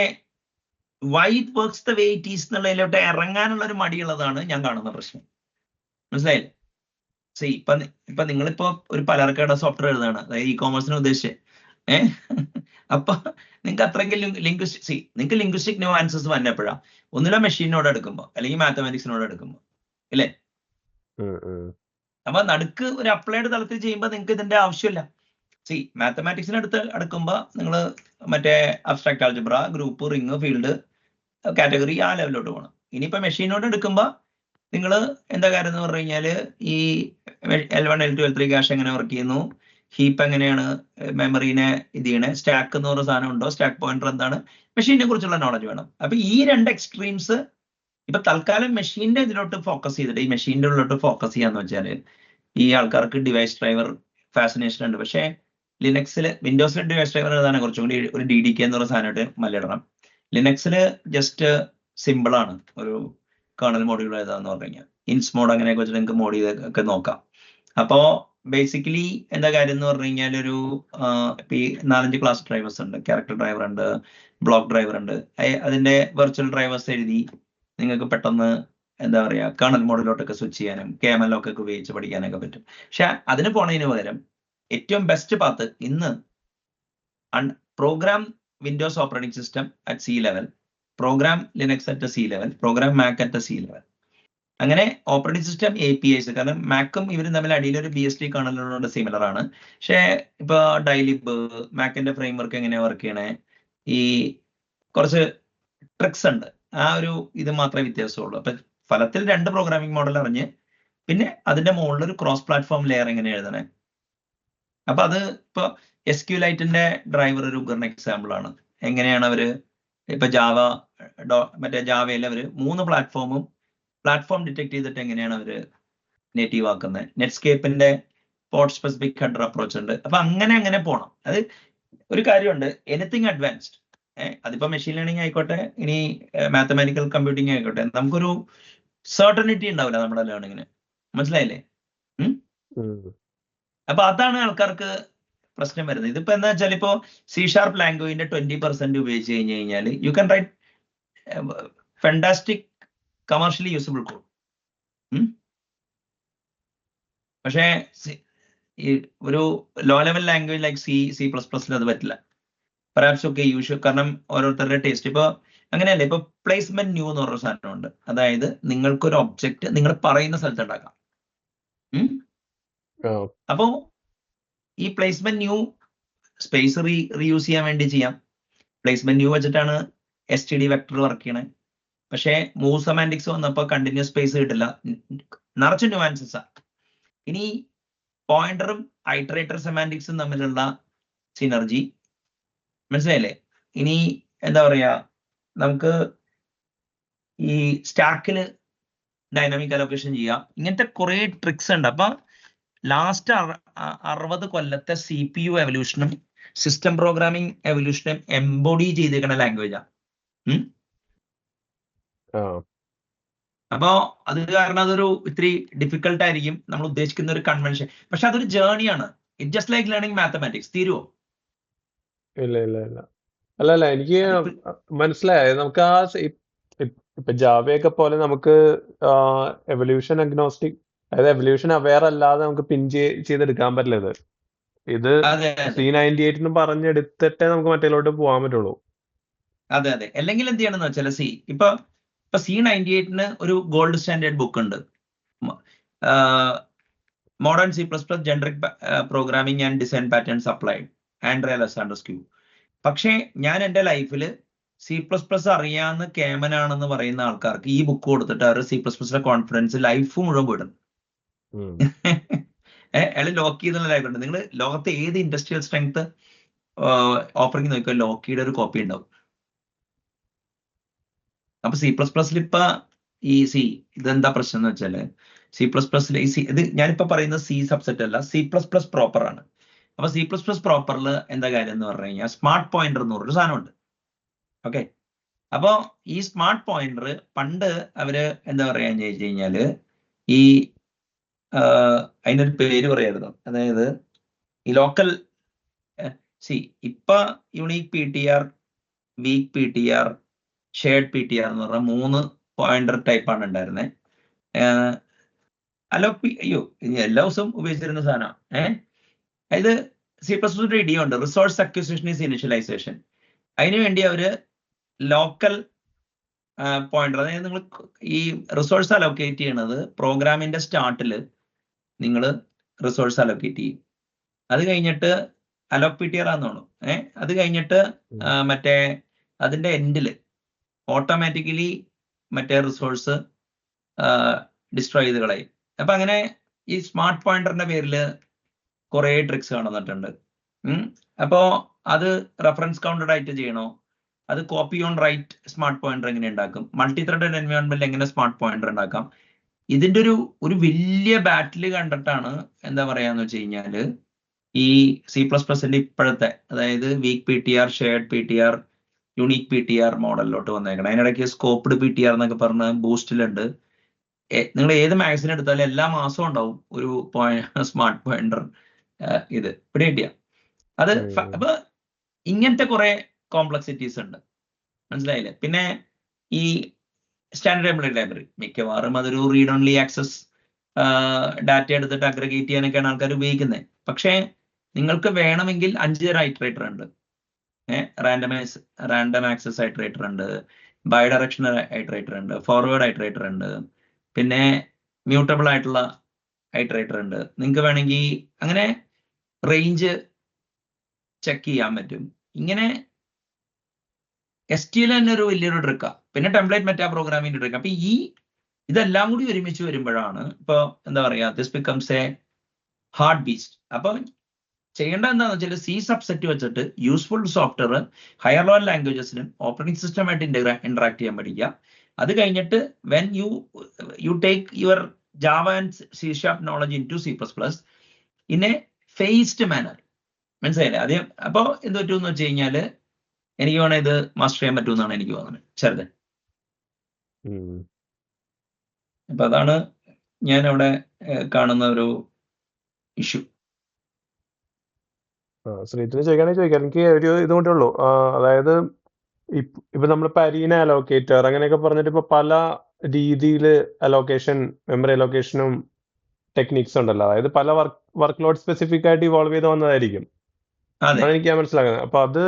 why it works the way it is എന്നുള്ളതിലോട്ട് ഇറങ്ങാനുള്ള ഒരു മടിയുള്ളതാണ് ഞാൻ കാണുന്ന പ്രശ്നം, മനസ്സിലായില്ലേ? ഇപ്പൊ നിങ്ങളിപ്പോ ഒരു പലർക്കയുടെ സോഫ്റ്റ്വെയർ എഴുതാണ്, അതായത് ഇ കോമേഴ്സിനെ ഉദ്ദേശിച്ച്. അപ്പൊ നിങ്ങൾക്ക് അത്രയെങ്കിലും നിങ്ങൾക്ക് ലിംഗ്വിസ്റ്റിക് ന്യൂആൻസസ് വന്നപ്പോഴാ ഒന്നിലെ മെഷീനോട് എടുക്കുമ്പോ അല്ലെങ്കിൽ മാത്തമാറ്റിക്സിനോട് എടുക്കുമ്പോ, ഇല്ലേ? അപ്പൊ നടുക്ക് ഒരു അപ്ലൈഡ് തലത്തിൽ ചെയ്യുമ്പോൾ നിങ്ങൾക്ക് ഇതിന്റെ ആവശ്യമില്ല. മാത്തമാറ്റിക്സിന് അടുക്കുമ്പോ നിങ്ങൾ മറ്റേ abstract algebra, group, ring, field, category ആ ലെവലിലോട്ട് പോകണം. ഇനിയിപ്പോ മെഷീനോട് എടുക്കുമ്പോ നിങ്ങൾ എന്താ കാര്യം എന്ന് പറഞ്ഞു കഴിഞ്ഞാല് ഈ L1 L2 L3 ക്യാഷ് എങ്ങനെ വർക്ക് ചെയ്യുന്നു, ഹീപ്പ് എങ്ങനെയാണ് മെമ്മറീനെ ഇത് ചെയ്യണേ, സ്റ്റാക്ക് എന്ന് പറഞ്ഞ സാധനം ഉണ്ടോ, സ്റ്റാക്ക് പോയിന്റർ എന്താണ്, മെഷീനെ കുറിച്ചുള്ള നോളജ് വേണം. അപ്പൊ ഈ രണ്ട് എക്സ്ട്രീംസ് ഇപ്പൊ തൽക്കാലം മെഷീന്റെ ഇതിലോട്ട് ഫോക്കസ് ചെയ്തിട്ട് ഈ മെഷീന്റെ ഉള്ളിലോട്ട് ഫോക്കസ് ചെയ്യാന്ന് വെച്ചാല് ഈ ആൾക്കാർക്ക് ഡിവൈസ് ഡ്രൈവർ ഫാസിനേഷൻ ഉണ്ട്. പക്ഷേ ലിനക്സിൽ, വിൻഡോസിലെ ഡിവൈസ് ഡ്രൈവർ എഴുതാൻ കുറച്ചും കൂടി ഒരു DDK എന്ന് പറയുന്ന സാധനമായിട്ട് മല്ലിടണം. ലിനക്സില് ജസ്റ്റ് സിമ്പിൾ ആണ്, ഒരു കേർണൽ മോഡ്യൂൾ എഴുതാന്ന് പറഞ്ഞു കഴിഞ്ഞാൽ ഇൻസ് മോഡ് അങ്ങനെയൊക്കെ വെച്ചിട്ട് നിങ്ങൾക്ക് മോഡ് ചെയ്തൊക്കെ നോക്കാം. അപ്പോ ബേസിക്കലി എന്താ കാര്യം എന്ന് പറഞ്ഞു കഴിഞ്ഞാൽ ഒരു ഇപ്പൊ ഈ 4-5 ക്ലാസ് ഡ്രൈവേഴ്സ് ഉണ്ട്, ക്യാരക്ടർ ഡ്രൈവർ ഉണ്ട്, ബ്ലോക്ക് ഡ്രൈവർ ഉണ്ട്. അതിന്റെ വെർച്വൽ ഡ്രൈവേഴ്സ് എഴുതി നിങ്ങൾക്ക് പെട്ടെന്ന് എന്താ പറയാ കേർണൽ മോഡിലോട്ടൊക്കെ സ്വിച്ച് ചെയ്യാനും KML ഒക്കെ ഉപയോഗിച്ച് പഠിക്കാനൊക്കെ പറ്റും. പക്ഷെ അതിന് പോണതിന് പകരം ഏറ്റവും ബെസ്റ്റ് പാത്ത് ഇന്ന് program Windows operating system at C level, program Linux at C level, program Mac at C level. അങ്ങനെ ഓപ്പറേറ്റിംഗ് സിസ്റ്റം APIs, കാരണം മാക്കും ഇവരും തമ്മിൽ അടിയിൽ ഒരു BSD കേർണലിനോട് സിമിലർ ആണ്. പക്ഷേ ഇപ്പൊ ഡൈലിബ്, മാക്കിന്റെ ഫ്രെയിംവർക്ക് എങ്ങനെയാ വർക്ക് ചെയ്യണേ, ഈ കുറച്ച് ട്രിക്സ് ഉണ്ട്. ആ ഒരു ഇത് മാത്രമേ വ്യത്യാസമുള്ളൂ. അപ്പൊ ഫലത്തിൽ 2 പ്രോഗ്രാമിംഗ് മോഡൽ അറിഞ്ഞ് പിന്നെ അതിന്റെ മുകളിൽ ഒരു ക്രോസ് പ്ലാറ്റ്ഫോം ലെയർ എങ്ങനെ എഴുതണേ. അപ്പൊ അത് ഇപ്പൊ SQLiteന്റെ ഡ്രൈവർ ഒരു ഉഗ്രൻ എക്സാമ്പിൾ ആണ്. എങ്ങനെയാണ് അവര് ഇപ്പൊ മറ്റേ ജാവയിൽ അവര് 3 പ്ലാറ്റ്ഫോം ഡിറ്റക്ട് ചെയ്തിട്ട് എങ്ങനെയാണ് അവര് നേറ്റീവ് ആക്കുന്നത്. നെറ്റ്സ്കേപ്പിന്റെ പോർട്ട് സ്പെസിഫിക് ഹെഡർ അപ്രോച്ച് ഉണ്ട്. അപ്പൊ അങ്ങനെ പോണം. അത് ഒരു കാര്യമുണ്ട്, എനിത്തിങ് അഡ്വാൻസ്ഡ്, അതിപ്പോ മെഷീൻ ലേണിംഗ് ആയിക്കോട്ടെ, ഇനി മാത്തമാറ്റിക്കൽ കമ്പ്യൂട്ടിംഗ് ആയിക്കോട്ടെ, നമുക്കൊരു സർട്ടനിറ്റി ഉണ്ടാവില്ല നമ്മുടെ ലേണിങ്ങിന്, മനസ്സിലായില്ലേ? അപ്പൊ അതാണ് ആൾക്കാർക്ക് പ്രശ്നം വരുന്നത്. ഇതിപ്പോ എന്താ വെച്ചാൽ ഇപ്പോ C# ലാംഗ്വേജിന്റെ 20% ഉപയോഗിച്ച് കഴിഞ്ഞ് കഴിഞ്ഞാൽ you can write fantastic commercially usable code. പക്ഷേ ഈ ഒരു low level language like C++ അത് പറ്റില്ല. പെർഹാപ്സ് ഒക്കെ കാരണം ഓരോരുത്തരുടെ ടേസ്റ്റ്. ഇപ്പൊ അങ്ങനെയല്ല, ഇപ്പൊ പ്ലേസ്മെന്റ് ന്യൂ എന്ന് പറഞ്ഞ സാധനമുണ്ട്. അതായത് നിങ്ങൾക്കൊരു ഒബ്ജക്റ്റ് നിങ്ങൾ പറയുന്ന സ്ഥലത്ത് ഉണ്ടാക്കാം. അപ്പോ ഈ പ്ലേസ്മെന്റ് ന്യൂ സ്പേസ് റീയൂസ് ചെയ്യാൻ വേണ്ടി ചെയ്യാം. പ്ലേസ്മെന്റ് ന്യൂ വെച്ചിട്ടാണ് STD വെക്ടർ വർക്ക് ചെയ്യണേ. പക്ഷേ മൂവ് സെമാൻറ്റിക്സ് വന്നപ്പോൾ കണ്ടിന്യൂസ് സ്പേസ് കിട്ടില്ല, നിറച്ച് ന്യൂആൻസസാ. ഇനി പോയിന്ററും ഐറ്ററേറ്റർ സെമാൻറ്റിക്സും തമ്മിലുള്ള സിനർജി, മനസ്സിലായില്ലേ? ഇനി എന്താ പറയാ, നമുക്ക് ഈ സ്റ്റാക്കില് ഡൈനാമിക് അലോക്കേഷൻ ചെയ്യാം. ഇങ്ങനത്തെ കുറെ ട്രിക്സ് ഉണ്ട്. അപ്പൊ ലാസ്റ്റ് 60 കൊല്ലത്തെ CPU എവല്യൂഷനും സിസ്റ്റം പ്രോഗ്രാമിംഗ് എവല്യൂഷനും എംബോഡി ചെയ്തിരിക്കുന്ന ലാംഗ്വേജാ. അപ്പോ അത് കാരണം അതൊരു ഇത്തിരി ഡിഫിക്കൽട്ട് ആയിരിക്കും നമ്മൾ ഉദ്ദേശിക്കുന്ന ഒരു കൺവെൻഷൻ. പക്ഷെ അതൊരു ജേർണിയാണ്. It just like learning mathematics. തീരുവോ? ഇല്ല ഇല്ല ഇല്ല അല്ലല്ല എനിക്ക് മനസ്സിലായത് നമുക്ക് ആ ഇപ്പൊ ജാവയൊക്കെ പോലെ നമുക്ക് എവല്യൂഷൻ അഗ്നോസ്റ്റിക്, അതായത് എവല്യൂഷൻ അവെയർ അല്ലാതെ നമുക്ക് പിൻ ചെയ്തെടുക്കാൻ പറ്റില്ല. ഇത് C98 പറഞ്ഞെടുത്തിട്ടേ നമുക്ക് മറ്റേലോട്ട് പോകാൻ പറ്റുള്ളൂ. അതെ അതെ. അല്ലെങ്കിൽ എന്ത് ചെയ്യണമെന്ന് വെച്ചാൽ ഇപ്പൊ C98 ഒരു ഗോൾഡ് സ്റ്റാൻഡേർഡ് ബുക്ക് ഉണ്ട്, modern C++ generic programming and design patterns applied, Andrea Alexandrescu. പക്ഷേ ഞാൻ എൻ്റെ ലൈഫിൽ C++ അറിയാവുന്ന കേമനാണെന്ന് പറയുന്ന ആൾക്കാർക്ക് ഈ ബുക്ക് കൊടുത്തിട്ട് അവർ C++ കോൺഫിഡൻസ് ലൈഫ് മുഴുവൻ പോയിട്ടുണ്ട്. അയാൾ ലോക്കി എന്നുള്ള ലൈഫ് ഉണ്ട്. നിങ്ങൾ ലോകത്തെ ഏത് ഇൻഡസ്ട്രിയൽ സ്ട്രെങ്ത് ഓഫറിംഗ് നോക്കിയാൽ ലോക്കിയുടെ ഒരു കോപ്പി ഉണ്ടാവും. അപ്പൊ C++ ഇപ്പൊ ഇതെന്താ പ്രശ്നം എന്ന് വെച്ചാല് C++ ഇത് ഞാനിപ്പോ പറയുന്ന C സബ്സെറ്റ് അല്ല, C++ പ്രോപ്പർ ആണ്. അപ്പൊ C++ പ്രോപ്പറിൽ എന്താ കാര്യം എന്ന് പറഞ്ഞു കഴിഞ്ഞാൽ സ്മാർട്ട് പോയിന്റർ എന്ന് പറഞ്ഞൊരു സാധനമുണ്ട്. ഓക്കെ, അപ്പോ ഈ സ്മാർട്ട് പോയിന്റർ പണ്ട് അവര് എന്താ പറയാന്ന് ചോദിച്ചു കഴിഞ്ഞാല് അതിനൊരു പേര് പറയായിരുന്നു. അതായത് ഈ ലോക്കൽ ഇപ്പൊ unique PTR, weak PTR, shared PTR എന്ന് പറഞ്ഞ 3 പോയിന്റർ ടൈപ്പാണ് ഉണ്ടായിരുന്നത്. ഇനി എല്ലാ ദിവസവും ഉപയോഗിച്ചിരുന്ന സാധനം. ഇത് C++ ഇടിയുണ്ട്, റിസോഴ്സ് അക്വിസിഷൻ ഈസ് ഇനിഷ്യലൈസേഷൻ. അതിനുവേണ്ടി അവര് ലോക്കൽ പോയിന്റർ, അതായത് നിങ്ങൾ ഈ റിസോഴ്സ് അലോക്കേറ്റ് ചെയ്യണത് പ്രോഗ്രാമിന്റെ സ്റ്റാർട്ടിൽ നിങ്ങൾ റിസോഴ്സ് അലോക്കേറ്റ് ചെയ്യും. അത് കഴിഞ്ഞിട്ട് അലോക് PTR ആണെന്നോണു. അത് കഴിഞ്ഞിട്ട് മറ്റേ അതിന്റെ എൻഡില് ഓട്ടോമാറ്റിക്കലി മറ്റേ റിസോഴ്സ് ഡിസ്ട്രോയ് ചെയ്ത് കളയും. അപ്പൊ അങ്ങനെ ഈ സ്മാർട്ട് പോയിന്ററിന്റെ പേരിൽ കുറെ ട്രിക്സ് കാണുന്നിട്ടുണ്ട്. അപ്പോ അത് റെഫറൻസ് കൗണ്ടഡ് ആയിട്ട് ചെയ്യണോ, അത് copy on write smart pointer എങ്ങനെ ഉണ്ടാക്കും, മൾട്ടി ത്രെഡഡ് എൻവയോൺമെന്റിൽ എങ്ങനെ സ്മാർട്ട് പോയിന്റർ ഉണ്ടാക്കാം. ഇതിന്റെ ഒരു വലിയ ബാറ്റിൽ കണ്ടിട്ടാണ് എന്താ പറയാന്ന് വെച്ച് കഴിഞ്ഞാല് ഈ C++ന്റെ ഇപ്പോഴത്തെ, അതായത് weak PTR, shared PTR, unique PTR മോഡലിലോട്ട് വന്നേക്കണം. അതിനിടയ്ക്ക് സ്കോപ്ഡ് PTR എന്നൊക്കെ പറഞ്ഞ് ബൂസ്റ്റിലുണ്ട്. നിങ്ങൾ ഏത് മാഗസിൻ എടുത്താലും എല്ലാ മാസവും ഉണ്ടാവും ഒരു സ്മാർട്ട് പോയിന്റർ. ഇത് ഇവിടെ കിട്ടിയ അത്. അപ്പൊ ഇങ്ങനത്തെ കുറെ കോംപ്ലക്സിറ്റീസ് ഉണ്ട്, മനസ്സിലായില്ലേ? പിന്നെ ഈ സ്റ്റാൻഡേർഡ് എംപ്ലോയി ലൈബ്രറി മിക്കവാറും അതൊരു റീഡ് ഓൺലി ആക്സസ് ഡാറ്റ എടുത്തിട്ട് അഗ്രഗേറ്റ് ചെയ്യാനൊക്കെയാണ് ആൾക്കാർ ഉപയോഗിക്കുന്നത്. പക്ഷേ നിങ്ങൾക്ക് വേണമെങ്കിൽ 5 തരം ഐറ്ററേറ്റർ ഉണ്ട്. റാൻഡം ആക്സസ് ഐറ്ററേറ്റർ ഉണ്ട്, ബൈ ഡയറക്ഷണൽ ഐറ്ററേറ്റർ ഉണ്ട്, ഫോർവേഡ് ഐറ്ററേറ്റർ ഉണ്ട്, പിന്നെ മ്യൂട്ടബിൾ ആയിട്ടുള്ള ഐറ്ററേറ്റർ ഉണ്ട്. നിങ്ങൾക്ക് വേണമെങ്കിൽ അങ്ങനെ റേഞ്ച് ചെക്ക് ചെയ്യാൻ പറ്റും. ഇങ്ങനെ STL തന്നെ ഒരു വലിയൊരു ട്രിക്കാണ്. പിന്നെ ടെംപ്ലേറ്റ് മെറ്റാ പ്രോഗ്രാമിംഗ് ട്രിക്ക്. അപ്പൊ ഇതെല്ലാം കൂടി ഒരുമിച്ച് വരുമ്പോഴാണ് ഇപ്പൊ എന്താ പറയാ this becomes a hard beast. അപ്പൊ ചെയ്യേണ്ട എന്താണെന്ന് വെച്ചാൽ C സബ്സെറ്റ് വെച്ചിട്ട് യൂസ്ഫുൾ സോഫ്റ്റ്വെയർ ഹയർ ലെവൽ ലാംഗ്വേജസിനും ഓപ്പറേറ്റിംഗ് സിസ്റ്റമായിട്ട് ഇന്ററാക്ട് ചെയ്യാൻ പഠിക്കുക. അത് കഴിഞ്ഞിട്ട് when you take your Java and C# knowledge into C++ in a phased manner. മനസ്സിലായില്ലേ? അതേ. അപ്പൊ എന്ത് പറ്റുമെന്ന് വെച്ച് കഴിഞ്ഞാല് എനിക്ക് വേണേ ഇത് മാസ്റ്റർ ചെയ്യാൻ പറ്റുമെന്നാണ് എനിക്ക് തോന്നുന്നത്. ചെറുതൻ. അപ്പൊ അതാണ് ഞാൻ അവിടെ കാണുന്ന ഒരു ഇഷ്യൂ. ശ്രീജിത്തിന് ചോദിക്കാം. എനിക്ക് ഒരു ഇതുകൊണ്ടേ ഉള്ളൂ. അതായത് ഇപ്പൊ നമ്മൾ അരീന അലോക്കേറ്റർ അങ്ങനെയൊക്കെ പറഞ്ഞിട്ട് ഇപ്പൊ പല രീതിയിൽ അലോക്കേഷൻ, മെമ്മറി അലോക്കേഷനും ടെക്നിക്സ് ഉണ്ടല്ലോ. അതായത് പല വർക്ക് ലോഡ് സ്പെസിഫിക് ആയിട്ട് ഇവോൾവ് ചെയ്ത് വന്നതായിരിക്കും. അതാണ് എനിക്ക് മനസ്സിലാക്കുന്നത്. അപ്പൊ അത്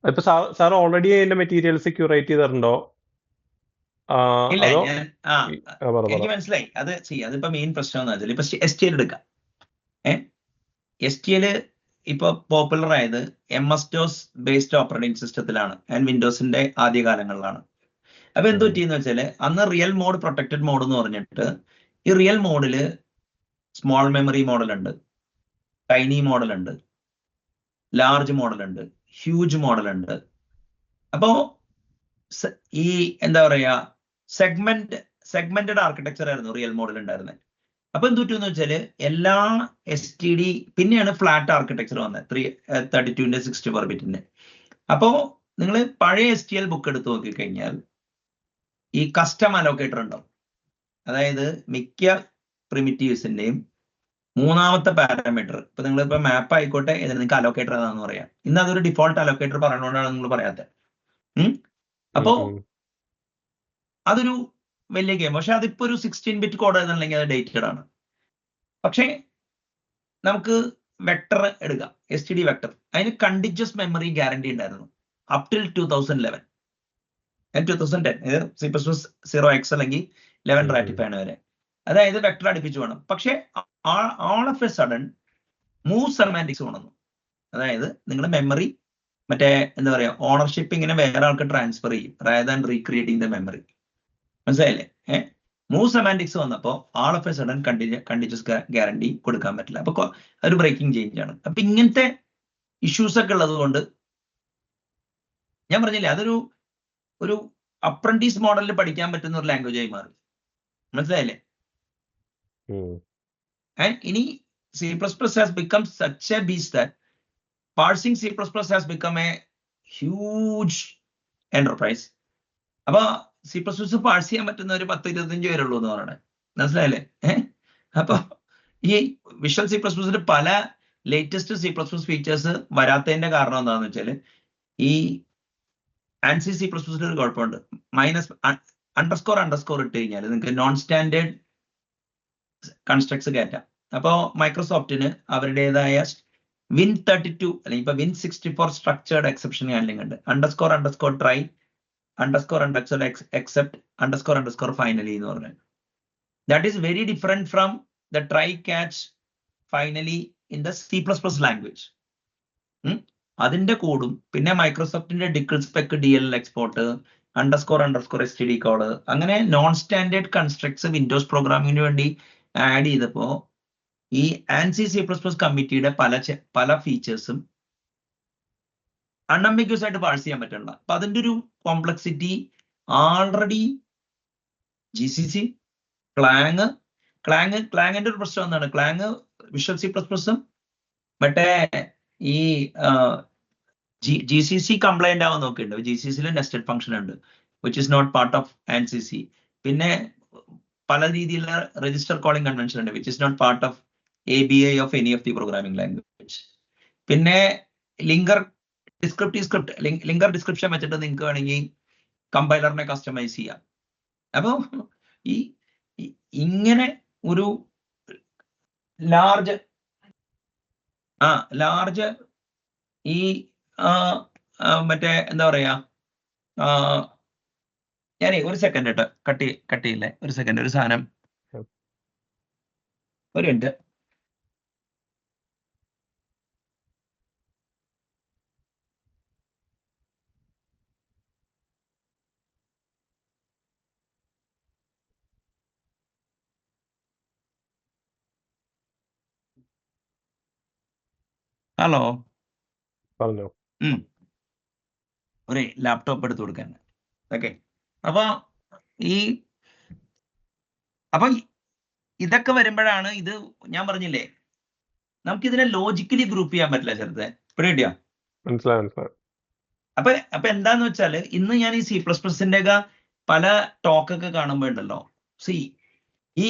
ഇപ്പൊ സാർ ഓൾറെഡി അതിന്റെ മെറ്റീരിയൽസ് ക്യൂറേറ്റ് ചെയ്തിട്ടുണ്ടോ? എനിക്ക് മനസ്സിലായി. അതിപ്പോ മെയിൻ പ്രശ്നം എന്ന് വെച്ചാൽ ഇപ്പൊ STL എടുക്കാം. STL ഇപ്പൊ പോപ്പുലർ ആയത് MS-DOS ബേസ്ഡ് ഓപ്പറേറ്റിംഗ് സിസ്റ്റത്തിലാണ് ആൻഡ് വിൻഡോസിന്റെ ആദ്യകാലങ്ങളിലാണ്. അപ്പൊ എന്ത് പറ്റിയെന്ന് വെച്ചാല് അന്ന് റിയൽ മോഡ്, പ്രൊട്ടക്റ്റഡ് മോഡ് എന്ന് പറഞ്ഞിട്ട് ഈ റിയൽ മോഡില് സ്മോൾ മെമ്മറി മോഡൽ ഉണ്ട്, ടൈനി മോഡൽ ഉണ്ട്, ലാർജ് മോഡൽ ഉണ്ട്, ഹ്യൂജ് മോഡൽ ഉണ്ട്. അപ്പോ ഈ എന്താ പറയാ സെഗ്മെന്റഡ് ആർക്കിടെക്ചർ ആയിരുന്നു റിയൽ മോഡൽ ഉണ്ടായിരുന്നത്. അപ്പൊ എന്ത് പറ്റുമെന്ന് വെച്ചാല് എല്ലാ STD പിന്നെയാണ് ഫ്ലാറ്റ് ആർക്കിടെക്ചർ വന്നത് 32ന്റെ 64 ബിറ്റിന്റെ. അപ്പോ നിങ്ങൾ പഴയ STL ബുക്ക് എടുത്ത് നോക്കിക്കഴിഞ്ഞാൽ ഈ കസ്റ്റം അലോക്കേറ്റർ ഉണ്ടാവും. അതായത് മിക്ക പ്രിമിറ്റീവ്സിന്റെയും മൂന്നാമത്തെ പാരാമീറ്റർ, ഇപ്പൊ നിങ്ങളിപ്പോ മാപ്പ് ആയിക്കോട്ടെ ഇതിന് നിങ്ങൾക്ക് അലോക്കേറ്റർ ഏതാണെന്ന് പറയാം. ഇന്ന് അതൊരു ഡിഫോൾട്ട് അലോക്കേറ്റർ പറയണോണ്ടാണ് നിങ്ങൾ പറയാത്തത്. അപ്പോ അതൊരു വലിയ ഗെയിം. പക്ഷെ അതിപ്പോ ഒരു 16 ബിറ്റ് കോഡ് എന്നുണ്ടെങ്കിൽ അത് ഡേറ്റഡ് ആണ്. പക്ഷേ നമുക്ക് വെക്ടർ എടുക്കാം, STD വെക്ടർ. അതിന് കണ്ടിന്യൂസ് മെമ്മറി ഗ്യാരണ്ടി ഉണ്ടായിരുന്നു അപ് ടിൽ 2011 2010 C++0x അല്ലെങ്കിൽ 11 റാറ്റിഫൈ ആണ് വരെ. അതായത് വെക്ടർ അടുപ്പിച്ച് വേണം. പക്ഷെ all of A sudden move semantics വേണമെന്നു. അതായത് നിങ്ങൾ മെമ്മറി മറ്റേ എന്താ പറയാ ഓണർഷിപ്പ് ഇങ്ങനെ വേറെ ആൾക്ക് ട്രാൻസ്ഫർ ചെയ്യും rather than recreating the memory. മനസ്സിലായില്ലേ? മൂവ് സെമാന്റിക്സ് വന്നപ്പോൾ all of A sudden continuous guarantee കൊടുക്കാൻ പറ്റില്ല. അപ്പൊ ഒരു ബ്രേക്കിംഗ് ചേഞ്ച് ആണ്. അപ്പൊ ഇങ്ങനത്തെ ഇഷ്യൂസ് ഒക്കെ ഉള്ളത് കൊണ്ട് ഞാൻ പറഞ്ഞില്ലേ ഒരു അപ്രന്റീസ് മോഡലിൽ പഠിക്കാൻ പറ്റുന്ന ഒരു ലാംഗ്വേജ് ആയി മാറി. മനസ്സിലായില്ലേ? ഇനി C++ has become such a beast that parsing C++ has become a huge enterprise. അപ്പൊ C++ പാഴ്സ് ചെയ്യാൻ പറ്റുന്ന ഒരു 10-25 പേരുള്ളൂ എന്ന് പറയണേ. മനസ്സിലായില്ലേ? അപ്പൊ ഈ വിഷ്വൽ C++ന്റെ പല ലേറ്റസ്റ്റ് C++ ഫീച്ചേഴ്സ് വരാത്തതിന്റെ കാരണം എന്താണെന്ന് വെച്ചാൽ ഈ ANSI C++ ഒരു കുഴപ്പമുണ്ട്. അണ്ടർസ്കോർ ഇട്ട് കഴിഞ്ഞാൽ നിങ്ങൾക്ക് നോൺ സ്റ്റാൻഡേർഡ് കൺസ്ട്രക്ട്സ് കയറ്റാം. അപ്പോൾ മൈക്രോസോഫ്റ്റിന് അവരുടേതായ Win32 അല്ലെങ്കിൽ ഇപ്പൊ Win64 സ്ട്രക്ചേർഡ് എക്സെപ്ഷൻ ഹാൻഡ്ലിംഗ് ഉണ്ട്. _ try _ except _ finally എന്ന് പറഞ്ഞു. That is very different from the try catch finally in the C++ language. അതിന്റെ കോഡും പിന്നെ മൈക്രോസോഫ്റ്റിന്റെ declspec DLL export _ std code അങ്ങനെ നോൺ സ്റ്റാൻഡേർഡ് കൺസ്ട്രക്ട്സ് വിൻഡോസ് പ്രോഗ്രാമിങ്ങിന് വേണ്ടി ആഡ് ചെയ്തപ്പോ ഈ ANSI C++ കമ്മിറ്റിയുടെ പല ഫീച്ചേഴ്സും അൺഅംബിഗ്യൂസ് ആയിട്ട് പാഴ്സ് ചെയ്യാൻ പറ്റില്ല. അപ്പൊ അതിന്റെ ഒരു കോംപ്ലക്സിറ്റി ആൾറെഡി GCC ക്ലാങ്ങിന്റെ ഒരു പ്രശ്നം എന്താണ്? ക്ലാങ് വിഷ്വൽ C++ഉം മറ്റേ ഈ GCC കംപ്ലൈന്റ് ആവാൻ നോക്കിയിട്ടുണ്ട്. GCCയിൽ നെസ്റ്റഡ് ഫംഗ്ഷൻ ഉണ്ട് which is not part of ANSI. പിന്നെ പല രീതിയിലുള്ള രജിസ്റ്റർ കോളിംഗ് കൺവെൻഷൻ ഉണ്ട് which is not part of ABI of any of the programming language. പിന്നെ ലിങ്കർ ഡിസ്ക്രിപ്ഷൻ വെച്ചിട്ട് നിങ്ങൾക്ക് വേണമെങ്കിൽ കമ്പൈലറിനെ കസ്റ്റമൈസ് ചെയ്യാം. അപ്പൊ ഇങ്ങനെ ഒരു ലാർജ് ഈ മറ്റേ എന്താ പറയാ ഞാനേ ഒരു സെക്കൻഡ് കേട്ടോ കട്ടിയില്ലേ, ഒരു സെക്കൻഡ്, ഒരു സാധനം, ഒരു മിനിറ്റ്. ഹലോ, പറഞ്ഞോ. ഒരു ലാപ്ടോപ്പ് എടുത്ത് കൊടുക്കാൻ. ഓക്കെ, അപ്പൊ ഇതൊക്കെ വരുമ്പോഴാണ് ഇത് ഞാൻ പറഞ്ഞില്ലേ നമുക്കിതിനെ ലോജിക്കലി ഗ്രൂപ്പ് ചെയ്യാൻ പറ്റില്ല. ചെറുതെ പിടിയോ? മനസ്സിലായി. അപ്പൊ എന്താന്ന് വെച്ചാല് ഇന്ന് ഞാൻ ഈ C++ന്റെ ഒക്കെ പല ടോക്കൊക്കെ കാണുമ്പോ ഉണ്ടല്ലോ, ഈ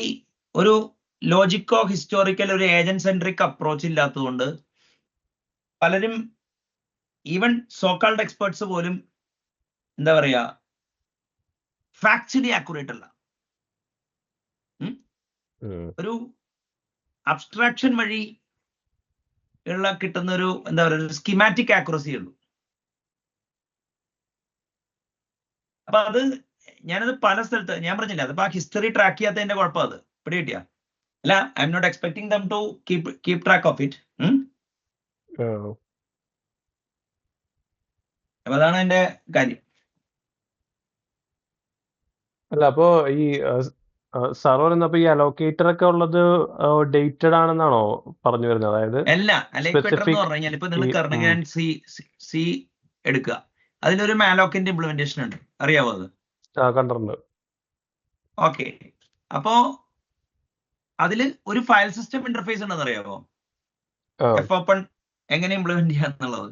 ഒരു ലോജിക്കോ ഹിസ്റ്റോറിക്കൽ ഒരു ഏജന്റ് സെൻട്രിക് അപ്രോച്ച് ഇല്ലാത്തതുകൊണ്ട് പലരും ഈവൻ സോക്കാൾഡ് എക്സ്പേർട്സ് പോലും എന്താ പറയാ ഫാക്ച്വലി ആക്യുറേറ്റ് അല്ല. ഒരു അബ്സ്ട്രാക്ഷൻ വഴി ഉള്ള കിട്ടുന്ന ഒരു എന്താ പറയുക ഒരു സ്കീമാറ്റിക് ആക്യുറസി ഉള്ളൂ. അപ്പൊ അത് ഞാനത് പല സ്ഥലത്ത് ഞാൻ പറഞ്ഞില്ല, അതിപ്പോ ആ ഹിസ്റ്ററി ട്രാക്ക് ചെയ്യാത്തതിന്റെ കുഴപ്പം. അത് പിടി കിട്ടിയ അല്ല, I'm not expecting them to keep track of it. അപ്പൊ അതാണ് എന്റെ കാര്യം. അല്ല, അപ്പോ ഈ സാർ പറയുന്നപ്പോ ഈ അലോക്കേറ്റർ ഒക്കെ ഉള്ളത് ഡേറ്റഡ് ആണെന്നാണോ പറഞ്ഞു വരുന്നത്? അതായത് അല്ല, അലോക്കേറ്റർ എന്ന് പറഞ്ഞു കഴിഞ്ഞാൽ ഇപ്പൊ നിങ്ങൾ കർണഗൻ സി എടുക്കുക, അതിലൊരു മാലോക്കിന്റെ ഇംപ്ലിമെന്റേഷൻ ഉണ്ട്, അറിയാവോ? അത് കണ്ടിട്ടുണ്ട്. ഓക്കെ, അപ്പോ അതിൽ ഒരു ഫയൽ സിസ്റ്റം ഇന്റർഫേസ് ഉണ്ടെന്ന് അറിയാമോ? എഫ് ഓപ്പൺ എങ്ങനെ ഇംപ്ലിമെന്റ് ചെയ്യാന്നുള്ളത്.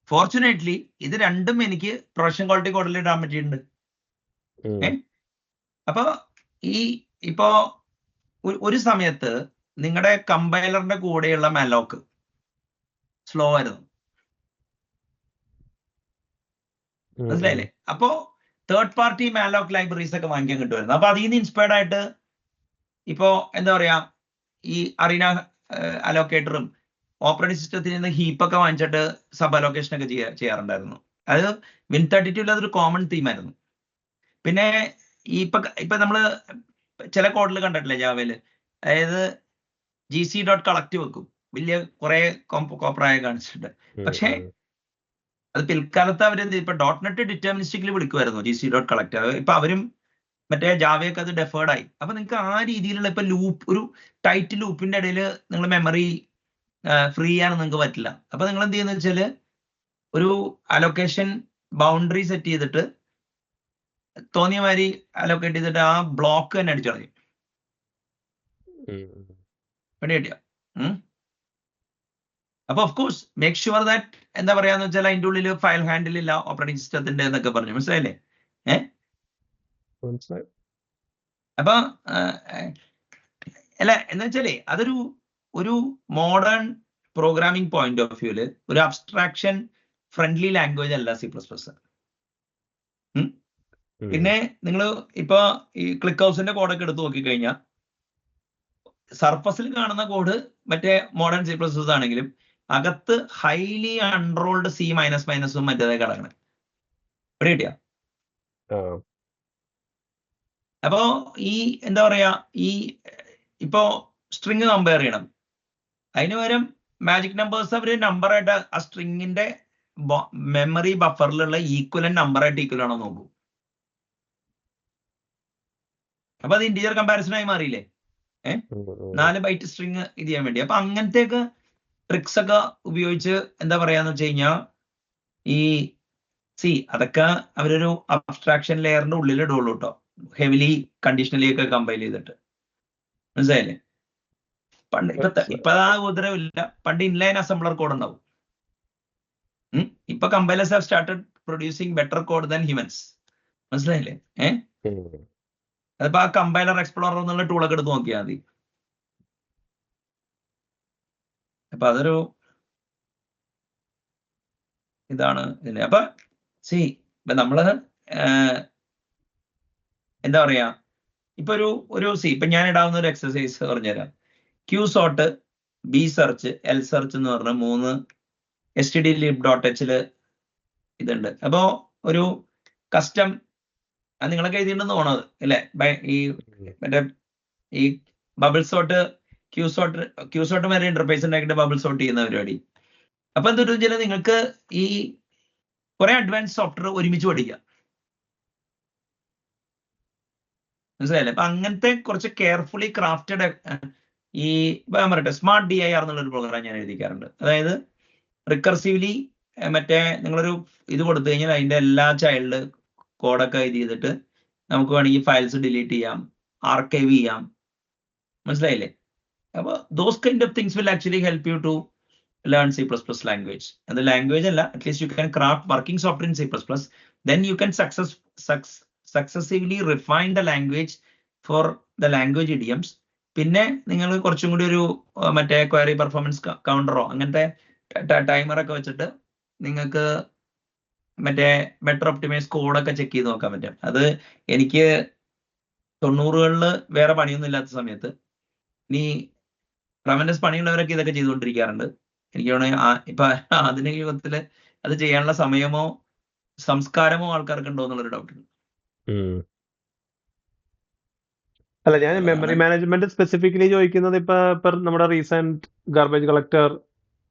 ഫോർച്ചുനേറ്റ്ലി ഇത് രണ്ടും എനിക്ക് പ്രൊഡക്ഷൻ ക്വാളിറ്റി കോഡിൽ ഇടാൻ പറ്റിയിട്ടുണ്ട്. അപ്പൊ ഇപ്പോ ഒരു സമയത്ത് നിങ്ങളുടെ കമ്പൈലറിന്റെ കൂടെയുള്ള മാലോക്ക് സ്ലോ ആയിരുന്നു, മനസ്സിലായില്ലേ? അപ്പോ തേർഡ് പാർട്ടി മാലോക്ക് ലൈബ്രറീസ് ഒക്കെ വാങ്ങിക്കാൻ കിട്ടുമായിരുന്നു. അപ്പൊ അതിൽ നിന്ന് ഇൻസ്പയർഡ് ആയിട്ട് ഇപ്പോ എന്താ പറയാ, ഈ അറീന അലോക്കേറ്ററും ഓപ്പറേറ്റിംഗ് സിസ്റ്റത്തിൽ നിന്ന് ഹീപ്പൊക്കെ വാങ്ങിച്ചിട്ട് സബ് അലോക്കേഷൻ ഒക്കെ ചെയ്യാറുണ്ടായിരുന്നു. അത് Win32 അതൊരു കോമൺ തീമായിരുന്നു. പിന്നെ ഇപ്പൊ നമ്മള് ചില കോഡിൽ കണ്ടിട്ടില്ലേ ജാവയില്, അതായത് gc.collect വെക്കും, വലിയ കുറെ കോപ്രായ കാണിച്ചിട്ടുണ്ട്. പക്ഷേ അത് പിൽക്കാലത്ത് അവരെന്ത് ഇപ്പൊ .NET ഡിറ്റർമിനിസ്റ്റിക്കലി വിളിക്കുമായിരുന്നു gc.collect. ഇപ്പൊ അവരും മറ്റേ ജാവയൊക്കെ അത് ഡെഫേർഡ് ആയി. അപ്പൊ നിങ്ങൾക്ക് ആ രീതിയിലുള്ള ഇപ്പൊ ലൂപ്പ്, ഒരു ടൈറ്റ് ലൂപ്പിന്റെ ഇടയിൽ നിങ്ങൾ മെമ്മറി ഫ്രീ ചെയ്യാൻ നിങ്ങൾക്ക് പറ്റില്ല. അപ്പൊ നിങ്ങൾ എന്ത് ചെയ്യുന്ന വെച്ചാല് ഒരു അലൊക്കേഷൻ ബൗണ്ടറി സെറ്റ് ചെയ്തിട്ട് തോന്നിയ മാതിരി അലൊക്കേറ്റ് ചെയ്തിട്ട് ആ ബ്ലോക്ക് തന്നെ അടിച്ചു കളയും. കിട്ടിയ അപ്പൊ of course make sure that എന്താ പറയാന്ന് വെച്ചാൽ അതിന്റെ ഉള്ളിൽ ഫയൽ ഹാൻഡിൽ ഇല്ല ഓപ്പറേറ്റിംഗ് സിസ്റ്റത്തിന്റെ എന്നൊക്കെ പറഞ്ഞു. മനസ്സിലായില്ലേ? അപ്പൊ അല്ല എന്ന് വെച്ചാലേ അതൊരു മോഡേൺ പ്രോഗ്രാമിംഗ് പോയിന്റ് ഓഫ് വ്യൂല് ഒരു അബ്സ്ട്രാക്ഷൻ ഫ്രണ്ട്ലി ലാംഗ്വേജ് അല്ല C++. പിന്നെ നിങ്ങൾ ഇപ്പൊ ഈ ക്ലിക്ക് ഹൗസിന്റെ കോഡൊക്കെ എടുത്ത് നോക്കിക്കഴിഞ്ഞാൽ സർഫസിൽ കാണുന്ന കോഡ് മറ്റേ മോഡേൺ C++ ആണെങ്കിലും അകത്ത് ഹൈലി അൺറോൾഡ് C++ മറ്റേതേ കിടക്കണം. ഇവിടെ കിട്ടിയ അപ്പോ ഈ എന്താ പറയാ, ഇപ്പോ സ്ട്രിങ് കമ്പയർ ചെയ്യണം, അതിന് പകരം മാജിക് നമ്പേഴ്സ് അവര് നമ്പറായിട്ട് ആ സ്ട്രിങ്ങിന്റെ മെമ്മറി ബഫറിലുള്ള ഈക്വലന്റ് നമ്പറായിട്ട് ഈക്വൽ ആണോ നോക്കൂ. അപ്പൊ അത് ഇന്റീജർ കമ്പാരിസൺ ആയി മാറിയില്ലേ? 4 ബൈറ്റ് സ്ട്രിങ് ഇത് ചെയ്യാൻ വേണ്ടി. അപ്പൊ അങ്ങനത്തെയൊക്കെ ട്രിക്സ് ഒക്കെ ഉപയോഗിച്ച് എന്താ പറയാന്ന് വെച്ച് കഴിഞ്ഞാൽ അതൊക്കെ അവരൊരു അബ്സ്ട്രാക്ഷൻ ലെയറിന്റെ ഉള്ളിൽ ഇടുള്ളൂ കേട്ടോ, ഹെവിലി കണ്ടീഷണലി ഒക്കെ കമ്പൈൽ ചെയ്തിട്ട്. മനസ്സിലായില്ലേ? പണ്ട് ഇപ്പൊ ആ ഉപദ്രവമില്ല. പണ്ട് ഇൻലൈൻ അസംബ്ലർ കോഡ് ഉണ്ടാവും. ഇപ്പൊ compilers have started producing better code than humans. മനസ്സിലായില്ലേ? അതിപ്പോ ആ കമ്പൈലർ എക്സ്പ്ലോറർ എന്നുള്ള ടൂളൊക്കെ എടുത്ത് നോക്കിയാൽ മതി. അപ്പൊ അതൊരു ഇതാണ് ഇതിന്റെ. അപ്പൊ ഇപ്പൊ നമ്മള് എന്താ പറയാ, ഇപ്പൊ ഇപ്പൊ ഞാൻ ഇടാവുന്ന ഒരു എക്സസൈസ് പറഞ്ഞുതരാം. Q sort, B search, L search എന്ന് പറഞ്ഞ 3 stdlib.h ഇതുണ്ട്. അപ്പോ ഒരു കസ്റ്റം അത് നിങ്ങളൊക്കെ എഴുതിയിട്ടുണ്ടെന്ന് തോന്നുന്നത് അല്ലേ? മറ്റേ ഈ ബബിൾ സോട്ട് ക്യൂ സോട്ട് വരെ ഇന്റർഫേസ് ഉണ്ടാക്കിയിട്ട് ബബിൾ സോട്ട് ചെയ്യുന്ന പരിപാടി. അപ്പൊ എന്തൊരു വെച്ചാൽ നിങ്ങൾക്ക് ഈ കുറെ അഡ്വാൻസ് സോഫ്റ്റ്വെയർ ഒരുമിച്ച് പഠിക്കാം. മനസ്സിലായില്ലേ? അപ്പൊ അങ്ങനത്തെ കുറച്ച് കെയർഫുള്ളി ക്രാഫ്റ്റഡ് ഞാൻ പറയട്ടെ, സ്മാർട്ട് DIR എന്നുള്ളൊരു പ്രോഗ്രാം ഞാൻ എഴുതിക്കാറുണ്ട്. അതായത് റിക്കർസീവ്ലി മറ്റേ നിങ്ങളൊരു ഇത് കൊടുത്തു കഴിഞ്ഞാൽ അതിന്റെ എല്ലാ ചൈൽഡ് കോഡൊക്കെ ഇത് ചെയ്തിട്ട് നമുക്ക് വേണമെങ്കിൽ ഫയൽസ് ഡിലീറ്റ് ചെയ്യാം, ആർക്കൈവ് ചെയ്യാം. മനസ്സിലായില്ലേ? അപ്പൊ those kind of things will actually help you to learn C++ language. അത് ലാംഗ്വേജ് അല്ല, at least you can craft working software in C++. Then you can successively refine the language for the language idioms. പിന്നെ നിങ്ങൾ കുറച്ചും കൂടി ഒരു മറ്റേ ക്വയറി പെർഫോമൻസ് കൗണ്ടറോ അങ്ങനത്തെ ടൈമറൊക്കെ വെച്ചിട്ട് നിങ്ങൾക്ക് മറ്റേ ബെറ്റർ ഒപ്റ്റിമൈസ് കോഡൊക്കെ ചെക്ക് ചെയ്ത് നോക്കാൻ പറ്റും. അത് എനിക്ക് 90കളിൽ വേറെ പണിയൊന്നും ഇല്ലാത്ത സമയത്ത്, ഇനി ട്രമൻഡസ് പണിയുള്ളവരൊക്കെ ഇതൊക്കെ ചെയ്തുകൊണ്ടിരിക്കാറുണ്ട്. എനിക്ക് തോന്നുന്നു ഇപ്പൊ ആധുനിക യുഗത്തില് അത് ചെയ്യാനുള്ള സമയമോ സംസ്കാരമോ ആൾക്കാർക്ക് ഉണ്ടോ എന്നുള്ളൊരു ഡൗട്ട് ഉണ്ട്. അല്ല, ഞാൻ മെമ്മറി മാനേജ്മെന്റ് സ്പെസിഫിക്കലി ചോദിക്കുന്നത് ഇപ്പൊ നമ്മുടെ റീസെന്റ് ഗാർബേജ് കളക്ടർ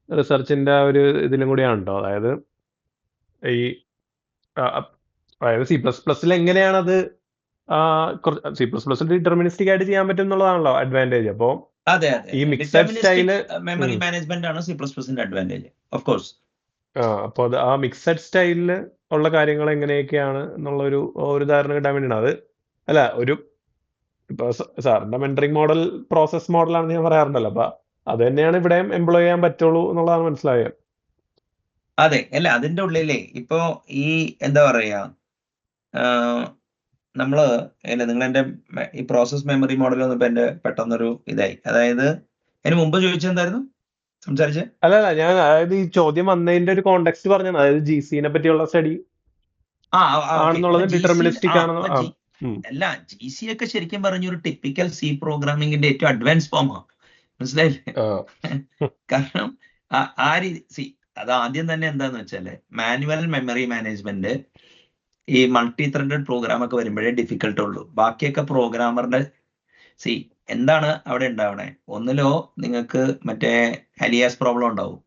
റിസർച്ചിന്റെ ഒരു ഇതിലും കൂടിയാണ് കേട്ടോ. അതായത് C++ൽ എങ്ങനെയാണത് C++ ഡിറ്റർമിനിസ്റ്റിക് ആയിട്ട് ചെയ്യാൻ പറ്റും എന്നുള്ളതാണല്ലോ അഡ്വാൻറ്റേജ്. അപ്പോ ഈ മിക്സഡ് സ്റ്റൈല് മെമ്മറി മാനേജ്മെന്റ് ആണ് C++ന്റെ അഡ്വാൻറ്റേജ്, ഓഫ് കോഴ്സ്. അപ്പൊ അത് ആ മിക്സഡ് സ്റ്റൈലില് ഉള്ള കാര്യങ്ങൾ എങ്ങനെയൊക്കെയാണ് എന്നുള്ള ഒരു ധാരണ കിട്ടാൻ വേണ്ടിയാണ്. അത് അല്ല ഇപ്പൊ സാറിന്റെ മെന്ററിങ് മോഡൽ പ്രോസസ് മോഡലാണെന്ന് ഞാൻ പറയാറുണ്ടല്ലോ. അപ്പൊ അത് തന്നെയാണ് ഇവിടെയും എംപ്ലോയ് ചെയ്യാൻ പറ്റുള്ളൂ എന്നുള്ളതാണ് മനസ്സിലായത്. അതെ, അല്ല അതിന്റെ ഉള്ളിലേ ഇപ്പോ ഈ എന്താ പറയാ, നമ്മള് നിങ്ങൾ എന്റെ ഈ പ്രോസസ് മെമ്മറി മോഡൽ വന്നപ്പോ എന്റെ പെട്ടെന്നൊരു ഇതായി. അതായത് അതിന് മുമ്പ് ചോദിച്ചെന്തായിരുന്നു സംസാരിച്ചേ? അല്ല ഞാൻ അതായത് ഈ ചോദ്യം വന്നതിന്റെ ഒരു കോണ്ടെക്സ്റ്റ് പറഞ്ഞാണ്, അതായത് GC-നെ പറ്റിയുള്ള സ്റ്റഡി ആണെന്നുള്ളത് ഡിറ്റർമിനിസ്റ്റിക് ആണെന്ന്. അല്ല, GC ഒക്കെ ശരിക്കും പറഞ്ഞൊരു ടിപ്പിക്കൽ C പ്രോഗ്രാമിംഗിന്റെ ഏറ്റവും അഡ്വാൻസ് ഫോമാണ്. മനസ്സിലായില്ലേ? കാരണം ആ രീതി അത് ആദ്യം തന്നെ എന്താന്ന് വെച്ചാല് മാനുവൽ മെമ്മറി മാനേജ്മെന്റ് ഈ മൾട്ടി ത്രെഡഡ് പ്രോഗ്രാം ഒക്കെ വരുമ്പോഴേ ഡിഫിക്കൽട്ട് ഉള്ളൂ. ബാക്കിയൊക്കെ പ്രോഗ്രാമറുടെ എന്താണ് അവിടെ ഉണ്ടാവണേ, ഒന്നിലോ നിങ്ങൾക്ക് മറ്റേ അലിയാസ് പ്രോബ്ലം ഉണ്ടാവും,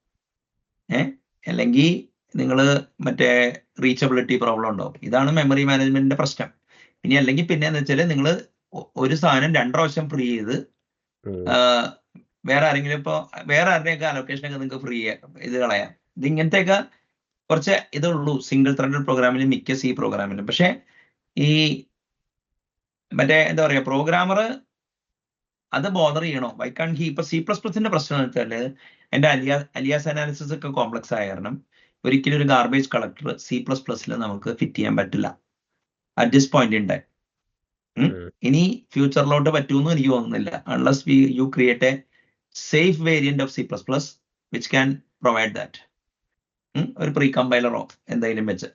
അല്ലെങ്കിൽ നിങ്ങൾ മറ്റേ റീച്ചബിലിറ്റി പ്രോബ്ലം ഉണ്ടാവും. ഇതാണ് മെമ്മറി മാനേജ്മെന്റിന്റെ പ്രശ്നം. ഇനി അല്ലെങ്കിൽ പിന്നെ എന്ന് വെച്ചാൽ നിങ്ങൾ ഒരു സാധനം 2 പ്രാവശ്യം ഫ്രീ ചെയ്ത് വേറെ ആരുടെയൊക്കെ അലൊക്കേഷനൊക്കെ നിങ്ങൾക്ക് ഫ്രീ ഇത് കളയാം. ഇത് ഇങ്ങനത്തെയൊക്കെ കുറച്ച് ഇതുള്ളൂ സിംഗിൾ ത്രെഡഡ് പ്രോഗ്രാമിലും മിക്ക C പ്രോഗ്രാമിലും. പക്ഷെ ഈ മറ്റേ എന്താ പറയാ, പ്രോഗ്രാമർ അത് ബോദർ ചെയ്യണോ? ഇപ്പൊ C++ന്റെ പ്രശ്നം എന്ന് വെച്ചാല് എന്റെ അലിയാസ് അനാലിസിസ് ഒക്കെ കോംപ്ലക്സ് ആയ കാരണം ഒരിക്കലും ഒരു ഗാർബേജ് കളക്ടർ C++ൽ നമുക്ക് ഫിറ്റ് ചെയ്യാൻ പറ്റില്ല at this point in time. ഇനി ഫ്യൂച്ചറിലോട്ട് പറ്റുമെന്ന് എനിക്ക് തോന്നുന്നില്ല, unless you create A safe variant of C++ which can provide that, ഒരു പ്രീ കമ്പൈലറോ എന്തെങ്കിലും വെച്ച്.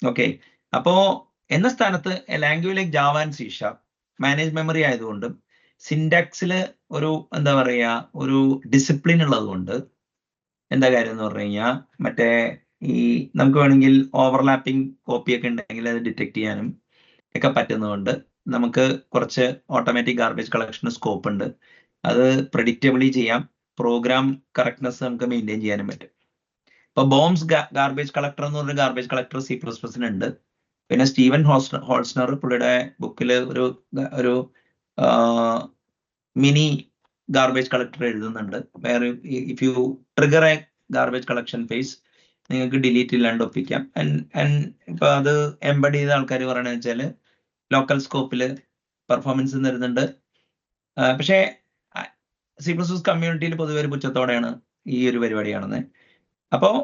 ഓക്കെ, അപ്പോ എന്ന സ്ഥാനത്ത് language like Java and C# manage memory ആയതുകൊണ്ടും സിൻടാക്സിൽ ഒരു എന്താ പറയാ ഒരു ഡിസിപ്ലിൻ ഉള്ളത് കൊണ്ട് എന്താ കാര്യം എന്ന് പറഞ്ഞു കഴിഞ്ഞാൽ മറ്റേ ഈ നമുക്ക് വേണമെങ്കിൽ ഓവർലാപ്പിംഗ് കോപ്പിയൊക്കെ ഉണ്ടെങ്കിൽ അത് ഡിറ്റക്ട് ചെയ്യാനും ഒക്കെ പറ്റുന്നതുകൊണ്ട് നമുക്ക് കുറച്ച് ഓട്ടോമാറ്റിക് ഗാർബേജ് കളക്ഷന് സ്കോപ്പ് ഉണ്ട്. അത് പ്രെഡിക്റ്റബിളി ചെയ്യാം, പ്രോഗ്രാം കറക്റ്റ്നെസ് നമുക്ക് മെയിൻറ്റെയിൻ ചെയ്യാനും പറ്റും. ഇപ്പൊ ബോംസ് ഗാർബേജ് കളക്ടർ എന്ന് പറഞ്ഞ ഗാർബേജ് കളക്ടർ C++ ഉണ്ട്. പിന്നെ സ്റ്റീവൻ ഹോൾസ്നർ പുള്ളിയുടെ ബുക്കിൽ ഒരു മിനി ഗാർബേജ് കളക്ടർ എഴുതുന്നുണ്ട്. വേറെ if you trigger a garbage collection phase നിങ്ങൾക്ക് ഡിലീറ്റ് ഇല്ലാണ്ട് ഒപ്പിക്കാം. ഇപ്പൊ അത് എംബഡ് ചെയ്ത ആൾക്കാർ പറയണെന്ന് വെച്ചാൽ ലോക്കൽ സ്കോപ്പിൽ പെർഫോമൻസ് തരുന്നുണ്ട്. പക്ഷേ C++ കമ്മ്യൂണിറ്റിയിൽ പൊതുവെ ഒരു പുച്ഛത്തോടെയാണ് ഈ ഒരു പരിപാടി കാണുന്നത്. അപ്പോൾ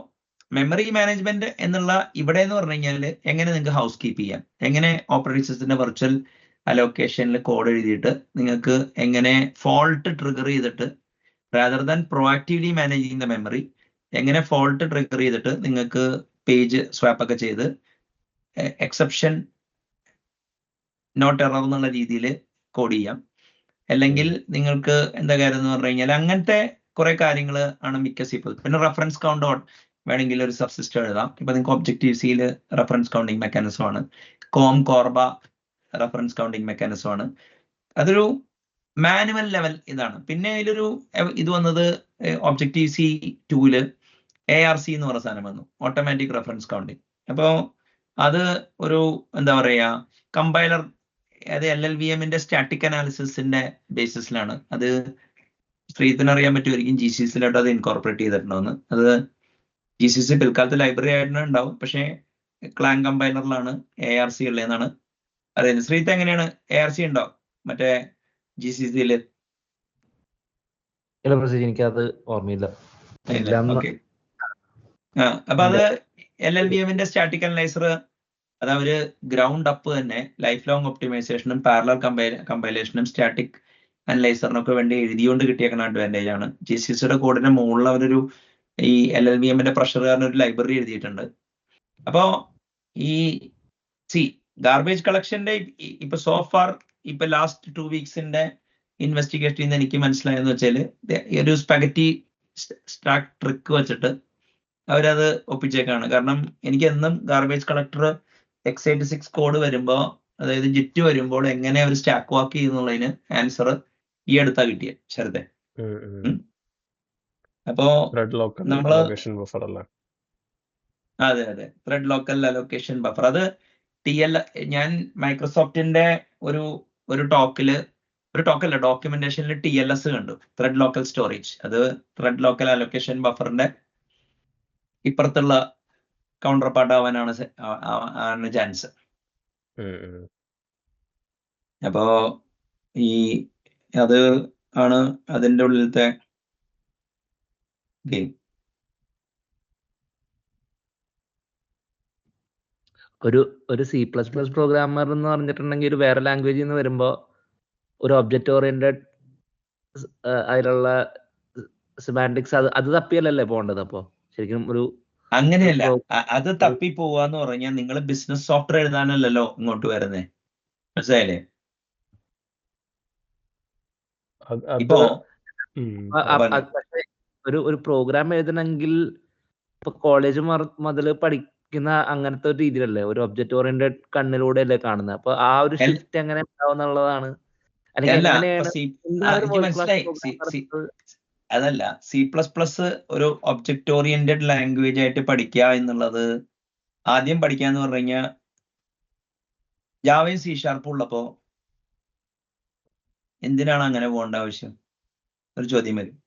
മെമ്മറി മാനേജ്മെന്റ് എന്നുള്ള ഇവിടെ എന്ന് പറഞ്ഞു കഴിഞ്ഞാൽ എങ്ങനെ നിങ്ങൾക്ക് ഹൗസ് കീപ്പ് ചെയ്യാം, എങ്ങനെ ഓപ്പറേറ്റിംഗ് സിസ്റ്റത്തിന്റെ വെർച്വൽ അലോക്കേഷനിൽ കോഡ് എഴുതിയിട്ട് നിങ്ങൾക്ക് എങ്ങനെ ഫോൾട്ട് ട്രിഗർ ചെയ്തിട്ട് rather than proactively managing the memory, എങ്ങനെ ഫോൾട്ട് ട്രിഗർ ചെയ്തിട്ട് നിങ്ങൾക്ക് പേജ് സ്വാപ്പ് ഒക്കെ ചെയ്ത് എക്സെപ്ഷൻ നോട്ട് എറർ എന്നുള്ള രീതിയിൽ കോഡ് ചെയ്യാം. അല്ലെങ്കിൽ നിങ്ങൾക്ക് എന്താ കാര്യം എന്ന് പറഞ്ഞു കഴിഞ്ഞാൽ അങ്ങനത്തെ കുറെ കാര്യങ്ങൾ ആണ് മിക്ക C++. പിന്നെ റെഫറൻസ് കൗണ്ട് വേണമെങ്കിൽ ഒരു സബ്സിസ്റ്റം എഴുതാം. ഇപ്പൊ നിങ്ങൾക്ക് ഒബ്ജക്റ്റീവ് സിയിൽ റെഫറൻസ് കൗണ്ടിങ് മെക്കാനിസം ആണ്, കോർബ റെഫറൻസ് കൗണ്ടിങ് മെക്കാനിസം ആണ്. അതൊരു മാനുവൽ ലെവൽ ഇതാണ്. പിന്നെ അതിലൊരു ഇത് വന്നത് ഒബ്ജക്റ്റീവ് C2 ARC എന്ന് പറഞ്ഞ സാധനം വന്നു, ഓട്ടോമാറ്റിക് റെഫറൻസ് കൗണ്ടിങ്. അപ്പോൾ അത് ഒരു എന്താ പറയാ കമ്പൈലർ, അത് LLVMന്റെ സ്റ്റാറ്റിക് അനാലിസിസിന്റെ ബേസിസിലാണ്. അത് ശ്രീധന് അറിയാൻ പറ്റുമായിരിക്കും, GCCയിലോട്ട് അത് ഇൻകോർപ്പറേറ്റ് ചെയ്തിട്ടുണ്ടോന്ന്. അത് GCC പിൽക്കാലത്ത് ലൈബ്രറി ആയിട്ട് ഉണ്ടാവും, പക്ഷേ ക്ലാങ് കമ്പൈലറിലാണ് ARC ഉള്ളതെന്നാണ് അറിയുന്നത്. ശ്രീത്ത് എങ്ങനെയാണ്, ARC ഉണ്ടോ മറ്റേ GCCയില്? എനിക്കത് ഓർമ്മയില്ല. അപ്പൊ അത് LLVMന്റെ സ്റ്റാറ്റിക് അനലൈസർ, അത് അവര് ഗ്രൗണ്ട് അപ്പ് തന്നെ ലൈഫ് ലോങ് ഒപ്റ്റിമൈസേഷനും പാരലൽ കമ്പൈലേഷനും സ്റ്റാറ്റിക് അനലൈസറിനൊക്കെ വേണ്ടി എഴുതിയോണ്ട് കിട്ടിയേക്കുന്ന അഡ്വാൻറ്റേജ് ആണ്. GCCയുടെ കോഡിന്റെ മുകളിൽ അവരൊരു ഈ LLVMന്റെ പ്രഷർ കാരണം ഒരു ലൈബ്രറി എഴുതിയിട്ടുണ്ട്. അപ്പോ ഈ ഗാർബേജ് കളക്ഷന്റെ ഇപ്പൊ സോ ഫാർ ഇപ്പൊ ലാസ്റ്റ് 2 വീക്സിന്റെ ഇൻവെസ്റ്റിഗേഷൻ നിന്ന് എനിക്ക് മനസ്സിലായെന്ന് വെച്ചാൽ ഒരു സ്പെഗറ്റി സ്റ്റാക്ക് ട്രിക്ക് വെച്ചിട്ട് അവരത് ഒപ്പിച്ചേക്കാണ്. കാരണം എനിക്ക് എന്നും ഗാർബേജ് കളക്ടർ x86 കോഡ് വരുമ്പോൾ, അതായത് ജിറ്റ് വരുമ്പോൾ എങ്ങനെ അവർ സ്റ്റാക്ക് വാക്ക് ചെയ്യുന്നുള്ളതിന് ആൻസർ ഈ അടുത്താ കിട്ടിയ ശരത്തെ. അപ്പോ നമ്മള് അതെ ത്രെഡ് ലോക്കൽ അലൊക്കേഷൻ ബഫർ, അത് ഞാൻ മൈക്രോസോഫ്റ്റിന്റെ ഒരു ടോക്കല്ല ഡോക്യുമെന്റേഷനിൽ TLS കണ്ടു, ത്രെഡ് ലോക്കൽ സ്റ്റോറേജ്. അത് ത്രെഡ് ലോക്കൽ അലൊക്കേഷൻ ബഫറിന്റെ ഇപ്പുറത്തുള്ള കൗണ്ടർ പാർട്ട് ആവാനാണ് ചാൻസ്. അപ്പോ ഈ അത് ആണ് അതിൻ്റെ ഉള്ളിലത്തെ ഗെയിം. ഒരു C++ പ്രോഗ്രാമർ എന്ന് പറഞ്ഞിട്ടുണ്ടെങ്കിൽ ഒരു വേറെ ലാംഗ്വേജിൽ നിന്ന് വരുമ്പോൾ ഒരു ഒബ്ജക്റ്റ് ഓറിയന്റഡ് അതിലുള്ള സെമാന്റിക്സ് അത് തപ്പിയല്ലേ പോകേണ്ടത്? അപ്പോ ശരിക്കും അങ്ങനെയല്ല, അത് തപ്പി പോവാന്ന് പറഞ്ഞാൽ നിങ്ങൾ ബിസിനസ് സോഫ്റ്റ്വെയർ എഴുതാനല്ലല്ലോ ഇങ്ങോട്ട് വരുന്നേ, മനസ്സിലായില്ലേ? ഇപ്പോ പക്ഷേ ഒരു പ്രോഗ്രാം എഴുതണമെങ്കിൽ ഇപ്പൊ കോളേജ് മുതൽ പഠിക്കുന്ന അങ്ങനത്തെ ഒരു രീതിയിലല്ലേ, ഒരു ഒബ്ജക്റ്റ് ഓറിയന്റഡ് കണ്ണിലൂടെ അല്ലേ കാണുന്നത്. അപ്പൊ ആ ഒരു ഷിഫ്റ്റ് എങ്ങനെ ഉണ്ടാവുന്നുള്ളതാണ്. അതല്ല, C++ ഒരു ഒബ്ജക്റ്റ് ഓറിയന്റഡ് ലാംഗ്വേജ് ആയിട്ട് പഠിക്കുക എന്നുള്ളത് ആദ്യം പഠിക്കാന്ന് പറഞ്ഞു കഴിഞ്ഞാൽ ജാവയും C# ഉള്ളപ്പോ എന്തിനാണ് അങ്ങനെ പോകേണ്ട ആവശ്യം? ഒരു ചോദ്യം വരും.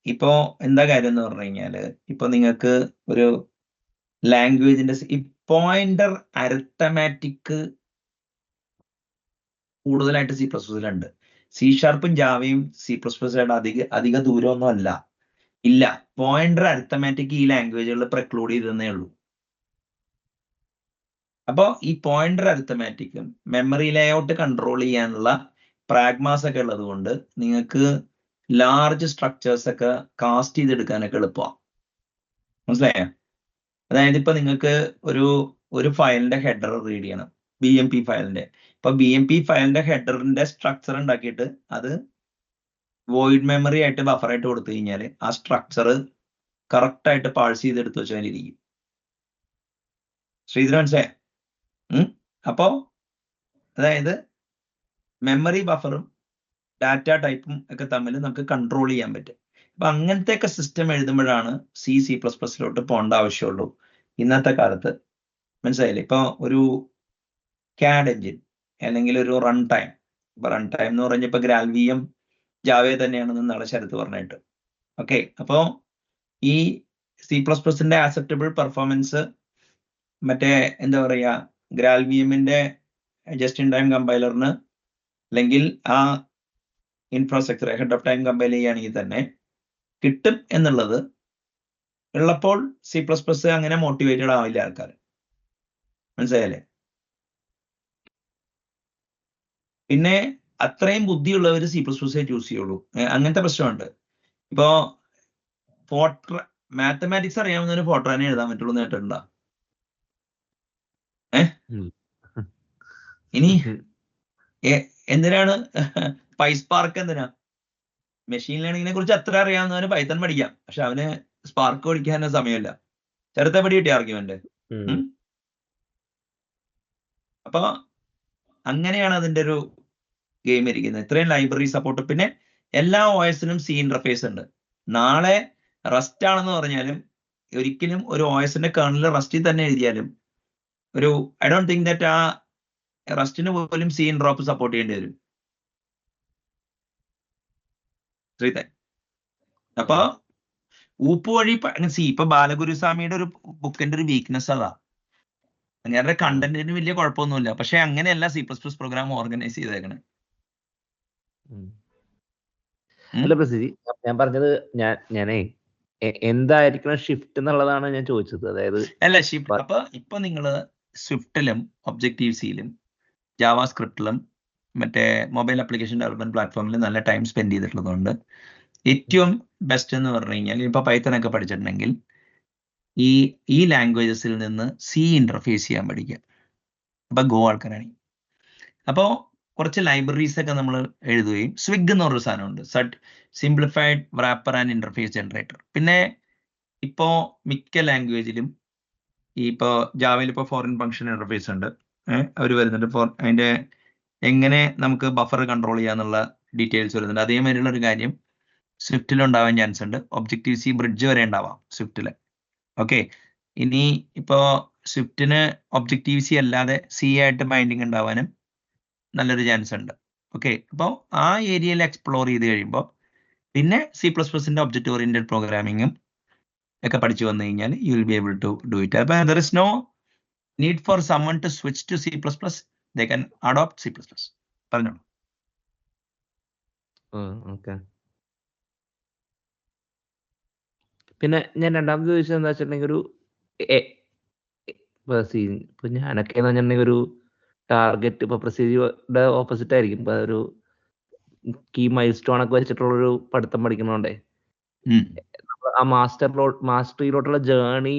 ഇപ്പോ എന്താ കാര്യം എന്ന് പറഞ്ഞു കഴിഞ്ഞാല്, ഇപ്പൊ നിങ്ങൾക്ക് ഒരു ലാംഗ്വേജിന്റെ ഈ പോയിന്റർ അരിത്തമാറ്റിക് കൂടുതലായിട്ട് C++ലുണ്ട്. C# ജാവയും C++ആയിട്ട് അധിക ദൂരമൊന്നും അല്ല. ഇല്ല, പോയിന്റർ അരിത്തമാറ്റിക് ഈ ലാംഗ്വേജുകളിൽ പ്രെക്ലൂഡ് ചെയ്തേ ഉള്ളൂ. അപ്പോൾ ഈ പോയിന്റർ അരിത്തമാറ്റിക്കും മെമ്മറി ലേഔട്ട് കൺട്രോൾ ചെയ്യാനുള്ള പ്രാഗ്മാസ് ഒക്കെ ഉള്ളത് കൊണ്ട് നിങ്ങൾക്ക് ലാർജ് സ്ട്രക്ചേഴ്സ് ഒക്കെ കാസ്റ്റ് ചെയ്തെടുക്കാനൊക്കെ എളുപ്പമാണ്. മനസ്സിലായോ? അതായത് ഇപ്പൊ നിങ്ങൾക്ക് ഒരു ഫയലിന്റെ ഹെഡർ റീഡ് ചെയ്യണം, BMP ഫയലിന്റെ. ഇപ്പൊ BMP ഫയലിന്റെ ഹെഡറിന്റെ സ്ട്രക്ചർ ഉണ്ടാക്കിയിട്ട് അത് വോയിഡ് മെമ്മറി ആയിട്ട് ബഫറായിട്ട് കൊടുത്തു കഴിഞ്ഞാൽ ആ സ്ട്രക്ചർ കറക്റ്റ് ആയിട്ട് പാഴ്സ് ചെയ്തെടുത്ത് വെച്ചാലിരിക്കും. ശ്രീധരൻ മനസ്സിലായോ? അപ്പോ അതായത് മെമ്മറി ബഫറും ഡാറ്റ ടൈപ്പും ഒക്കെ തമ്മിൽ നമുക്ക് കൺട്രോൾ ചെയ്യാൻ പറ്റും. അപ്പൊ അങ്ങനത്തെ ഒക്കെ സിസ്റ്റം എഴുതുമ്പോഴാണ് C++ലോട്ട് പോകേണ്ട ആവശ്യമുള്ളൂ ഇന്നത്തെ കാലത്ത്. മനസ്സിലായില്ലേ? ഇപ്പൊ ഒരു CAD എഞ്ചിൻ അല്ലെങ്കിൽ ഒരു റൺ ടൈം. ഇപ്പൊ റൺ ടൈം എന്ന് പറഞ്ഞപ്പോ GraalVM ജാവ തന്നെയാണെന്ന് നാളെ ശരത്ത് പറഞ്ഞിട്ട്. ഓക്കെ, അപ്പോ ഈ C++ന്റെ ആക്സെപ്റ്റബിൾ പെർഫോമൻസ് മറ്റേ എന്താ പറയാ GraalVMന്റെ ജസ്റ്റ് ഇൻ ടൈം കമ്പൈലറിന് അല്ലെങ്കിൽ ആ infrastructure head of time compile ചെയ്യുകയാണെങ്കിൽ തന്നെ കിട്ടും എന്നുള്ളത് ഉള്ളപ്പോൾ C++ അങ്ങനെ മോട്ടിവേറ്റഡ് ആവില്ല ആൾക്കാർ. മനസ്സിലായല്ലേ? പിന്നെ അത്രയും ബുദ്ധിയുള്ളവർ C++ ചൂസ് ചെയ്യുള്ളൂ. അങ്ങനത്തെ പ്രശ്നമുണ്ട്. ഇപ്പോ മാത്തമാറ്റിക്സ് അറിയാവുന്നതിന് ഫോർട്രാനെ എഴുതാൻ പറ്റുള്ളൂ എന്ന് കേട്ടിട്ടുണ്ടോ? ഇനി എന്തിനാണ് PySpark? എന്തിനാ? മെഷീൻ ലേണിങ്ങിനെ കുറിച്ച് അത്ര അറിയാവുന്നവന് പൈത്തൺ പഠിക്കാം, പക്ഷെ അവന് സ്പാർക്ക് പഠിക്കാൻ സമയമില്ല. ചെറുത്തെ പടി കിട്ടിയ ആർഗ്യുമെന്റ്. അപ്പൊ അങ്ങനെയാണ് അതിന്റെ ഒരു ഗെയിം ഇരിക്കുന്നത്. ഇത്രയും ലൈബ്രറി സപ്പോർട്ട്. പിന്നെ എല്ലാ OSനും C ഇന്റർഫേസ് ഉണ്ട്. നാളെ റസ്റ്റ് ആണെന്ന് പറഞ്ഞാലും ഒരിക്കലും ഒരു OSന്റെ കേർണൽ റസ്റ്റിൽ തന്നെ എഴുതിയാലും ഐ ഡോണ്ട് തിങ്ക് ദാറ്റ് ആ റസ്റ്റിന് പോലും C ഡ്രോപ്പ് സപ്പോർട്ട് ചെയ്യേണ്ടി വരും. അപ്പൊ ഊപ്പ് വഴി ഇപ്പൊ ബാലഗുരുസ്വാമിയുടെ ഒരു ബുക്കിന്റെ ഒരു വീക്ക്നെസ് അതാ. അങ്ങനെ കണ്ടന്റിന് വലിയ കുഴപ്പമൊന്നുമില്ല, പക്ഷെ അങ്ങനെയല്ല C++ പ്രോഗ്രാം ഓർഗനൈസ് ചെയ്തേക്കണേ. അല്ല പ്രസിദ്ധി, ഞാൻ പറഞ്ഞത് ഞാനേ എന്തായിരിക്കണം ഷിഫ്റ്റ് എന്നുള്ളതാണ് ഞാൻ ചോദിച്ചത്. അതായത് അല്ല ഷിഫ്റ്റ് അപ്പൊ ഇപ്പൊ നിങ്ങള് സ്വിഫ്റ്റിലും ഒബ്ജക്റ്റീവ്-സിയിലും ജാവാസ്ക്രിപ്റ്റിലും മറ്റേ മൊബൈൽ ആപ്ലിക്കേഷൻ ഡെവലപ്മെന്റ് പ്ലാറ്റ്ഫോമിൽ നല്ല ടൈം സ്പെൻഡ് ചെയ്തിട്ടുള്ളതുകൊണ്ട് ഏറ്റവും ബെസ്റ്റ് എന്ന് പറഞ്ഞു കഴിഞ്ഞാൽ ഇപ്പൊ പൈത്തൺ ഒക്കെ പഠിച്ചിട്ടുണ്ടെങ്കിൽ ഈ ലാംഗ്വേജസിൽ നിന്ന് C ഇന്റർഫേസ് ചെയ്യാൻ പഠിക്കുക. അപ്പൊ ഗോ ആൾക്കാരാണ്. അപ്പോൾ കുറച്ച് ലൈബ്രറീസ് ഒക്കെ നമ്മൾ എഴുതുകയും സ്വിഗ് എന്ന് പറഞ്ഞൊരു സാധനമുണ്ട്, simplified wrapper and interface generator. പിന്നെ ഇപ്പോ മിക്ക ലാംഗ്വേജിലും ഇപ്പോൾ ജാവയിൽ ഇപ്പോൾ ഫോറിൻ ഫംഗ്ഷൻ ഇന്റർഫേസ് ഉണ്ട്, അവർ വരുന്നുണ്ട്. അതിന്റെ എങ്ങനെ നമുക്ക് ബഫർ കൺട്രോൾ ചെയ്യാന്നുള്ള ഡീറ്റെയിൽസ് വരുന്നുണ്ട്. അതേമാതിരിയുള്ള ഒരു കാര്യം സ്വിഫ്റ്റിൽ ഉണ്ടാവാൻ ചാൻസ് ഉണ്ട്. ഒബ്ജക്റ്റീവ്-സി ബ്രിഡ്ജ് വരെ ഉണ്ടാവാം സ്വിഫ്റ്റിൽ. ഓക്കെ, ഇനി ഇപ്പോൾ സ്വിഫ്റ്റിന് ഒബ്ജക്റ്റീവ്-സി അല്ലാതെ C ആയിട്ട് ബൈൻഡിങ് ഉണ്ടാവാനും നല്ലൊരു ചാൻസ് ഉണ്ട്. ഓക്കെ, അപ്പോൾ ആ ഏരിയയിൽ എക്സ്പ്ലോർ ചെയ്ത് കഴിയുമ്പോൾ പിന്നെ C++ന്റെ ഒബ്ജക്റ്റ് ഓറിയന്റഡ് പ്രോഗ്രാമിങ്ങും ഒക്കെ പഠിച്ചു വന്നു കഴിഞ്ഞാൽ you will be able to do it. അപ്പോൾ there is no need for someone to switch to C++, they can adopt C++. പറഞ്ഞോളൂ. ഓക്കെ. പിന്നെ ഞാൻ രണ്ടാമത് ചോദിച്ചത് എന്താ വെച്ചിട്ടുണ്ടെങ്കിൽ ഇപ്പൊ ഞാനൊക്കെ എന്ന് പറഞ്ഞിട്ടുണ്ടെങ്കിൽ ഒരു ടാർഗറ്റ് ഇപ്പൊ പ്രൊസീജിയുടെ ഓപ്പോസിറ്റ് ആയിരിക്കും. ഇപ്പൊ ഒരു കീ മൈൽ സ്റ്റോൺ ഒക്കെ വെച്ചിട്ടുള്ളൊരു പഠിത്തം പഠിക്കണോണ്ടേ ആ മാസ്റ്ററിയിലോട്ടുള്ള ജേർണി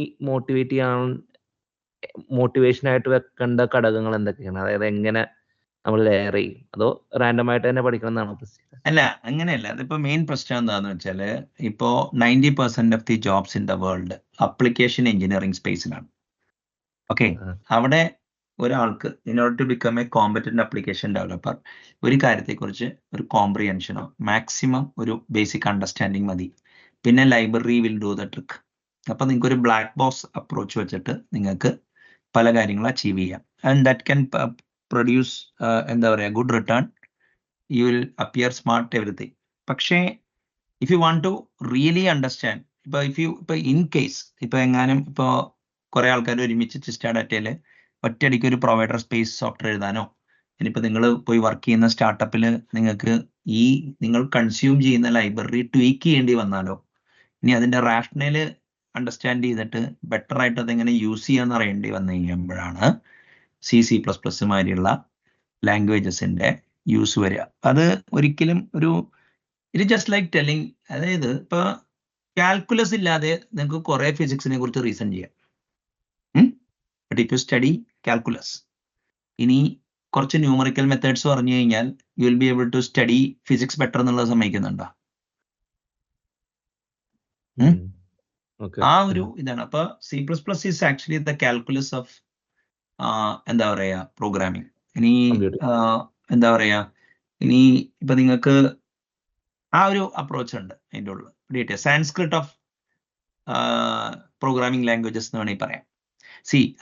മോട്ടിവേഷൻ ആയിട്ട് വെക്കേണ്ട ഘടകങ്ങൾ എന്തൊക്കെയാണ്? അതായത് എങ്ങനെ നമ്മൾ ലെയർ ചെയ്യും, അതോ റാൻഡം ആയിട്ട് തന്നെ പഠിക്കണം എന്നാണോ? അല്ല, അങ്ങനെയല്ല. അതിപ്പോ മെയിൻ പ്രശ്നം എന്താന്ന് വെച്ചാല് ഇപ്പോ 90% of the jobs in the world application engineering സ്പേസിലാണ്. ഓക്കെ, അവിടെ ഒരാൾക്ക് in order to become a competent application developer ഒരു കാര്യത്തെക്കുറിച്ച് ഒരു കോംപ്രിഹെൻഷനോ മാക്സിമം ഒരു ബേസിക് അണ്ടർസ്റ്റാൻഡിങ് മതി. പിന്നെ library will do the trick. അപ്പൊ നിങ്ങൾക്ക് ഒരു ബ്ലാക്ക് ബോക്സ് അപ്രോച്ച് വെച്ചിട്ട് നിങ്ങൾക്ക് പല കാര്യങ്ങളും അച്ചീവ് ചെയ്യാം. ആൻഡ് ദാറ്റ് ക്യാൻ പ്രൊഡ്യൂസ് എന്താ പറയുക, good return. You will appear smart everything. പക്ഷേ if you want to really understand, ഇപ്പൊ ഇൻ കേസ് ഇപ്പൊ എങ്ങാനും ഇപ്പോ കുറെ ആൾക്കാർ ഒരുമിച്ച് ചിസ്റ്റ ഡാറ്റയിൽ ഒറ്റയടിക്ക് ഒരു പ്രൊവൈഡർ സ്പേസ് സോഫ്റ്റ്വെയർ എഴുതാനോ, ഇനിയിപ്പോൾ നിങ്ങൾ പോയി വർക്ക് ചെയ്യുന്ന സ്റ്റാർട്ടപ്പിൽ നിങ്ങൾക്ക് നിങ്ങൾ കൺസ്യൂം ചെയ്യുന്ന ലൈബ്രറി ട്വീക്ക് ചെയ്യേണ്ടി വന്നാലോ, ഇനി അതിന്റെ റാഷണൽ അണ്ടർസ്റ്റാൻഡ് ചെയ്തിട്ട് ബെറ്റർ ആയിട്ട് അതെങ്ങനെ യൂസ് ചെയ്യാന്ന് അറിയേണ്ടി വന്നു കഴിയുമ്പോഴാണ് C++ മാതിരിയുള്ള ലാംഗ്വേജസിന്റെ യൂസ് വരിക. അത് ഒരിക്കലും ഇറ്റ് ജസ്റ്റ് ലൈക്ക് ടെല്ലിങ്, അതായത് ഇപ്പൊ കാൽക്കുലസ് ഇല്ലാതെ നിങ്ങൾക്ക് കുറെ ഫിസിക്സിനെ കുറിച്ച് റീസൺ ചെയ്യാം. But if you study calculus, ഇനി കുറച്ച് ന്യൂമറിക്കൽ മെത്തേഡ്സ് പറഞ്ഞു കഴിഞ്ഞാൽ you will be able to study physics better എന്നുള്ളത് സമ്മതിക്കുന്നുണ്ടോ? ആ ഒരു ഇതാണ്. അപ്പൊ C++ is actually the calculus of എന്താ പറയാ പ്രോഗ്രാമിംഗ്. ഇനി എന്താ പറയാ, ഇനി ഇപ്പൊ നിങ്ങൾക്ക് ആ ഒരു അപ്രോച്ച് ഉണ്ട് അതിൻ്റെ ഉള്ളിൽ. പിടിയിട്ടെ സാൻസ്ക്രിറ്റ് ഓഫ് പ്രോഗ്രാമിംഗ് ലാംഗ്വേജസ് എന്ന് വേണമെങ്കിൽ പറയാം.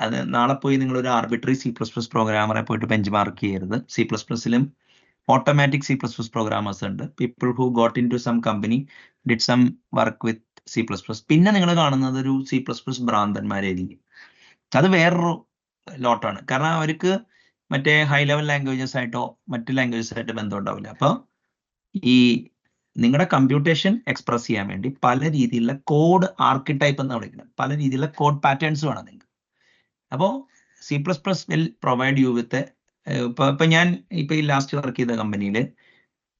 അത് നാളെ പോയി നിങ്ങൾ ഒരു ആർബിട്രറി C++ പ്രോഗ്രാമറെ പോയിട്ട് ബെഞ്ച് മാർക്ക് ചെയ്യരുത്. C++ലും ഓട്ടോമാറ്റിക് C++ പ്രോഗ്രാമേഴ്സ് ഉണ്ട്. People who got into some company did some work with C++. പിന്നെ നിങ്ങൾ കാണുന്നത് ഒരു C++ ഭ്രാന്തന്മാരായിരിക്കും. അത് വേറൊരു ലോട്ടാണ്. കാരണം അവർക്ക് മറ്റേ ഹൈ ലെവൽ ലാംഗ്വേജസ് ആയിട്ടോ മറ്റ് ലാംഗ്വേജസ് ആയിട്ട് ബന്ധം ഉണ്ടാവില്ല. അപ്പോൾ ഈ നിങ്ങളുടെ കമ്പ്യൂട്ടേഷൻ എക്സ്പ്രസ് ചെയ്യാൻ വേണ്ടി പല രീതിയിലുള്ള കോഡ് ആർക്കിടൈപ്പ് എന്ന് വിളിക്കുന്നത്, പല രീതിയിലുള്ള കോഡ് പാറ്റേൺസ് വേണം നിങ്ങൾക്ക്. അപ്പോൾ C++ will provide you with ഇപ്പൊ ഞാൻ ഇപ്പൊ ഈ ലാസ്റ്റ് വർക്ക് ചെയ്ത കമ്പനിയിൽ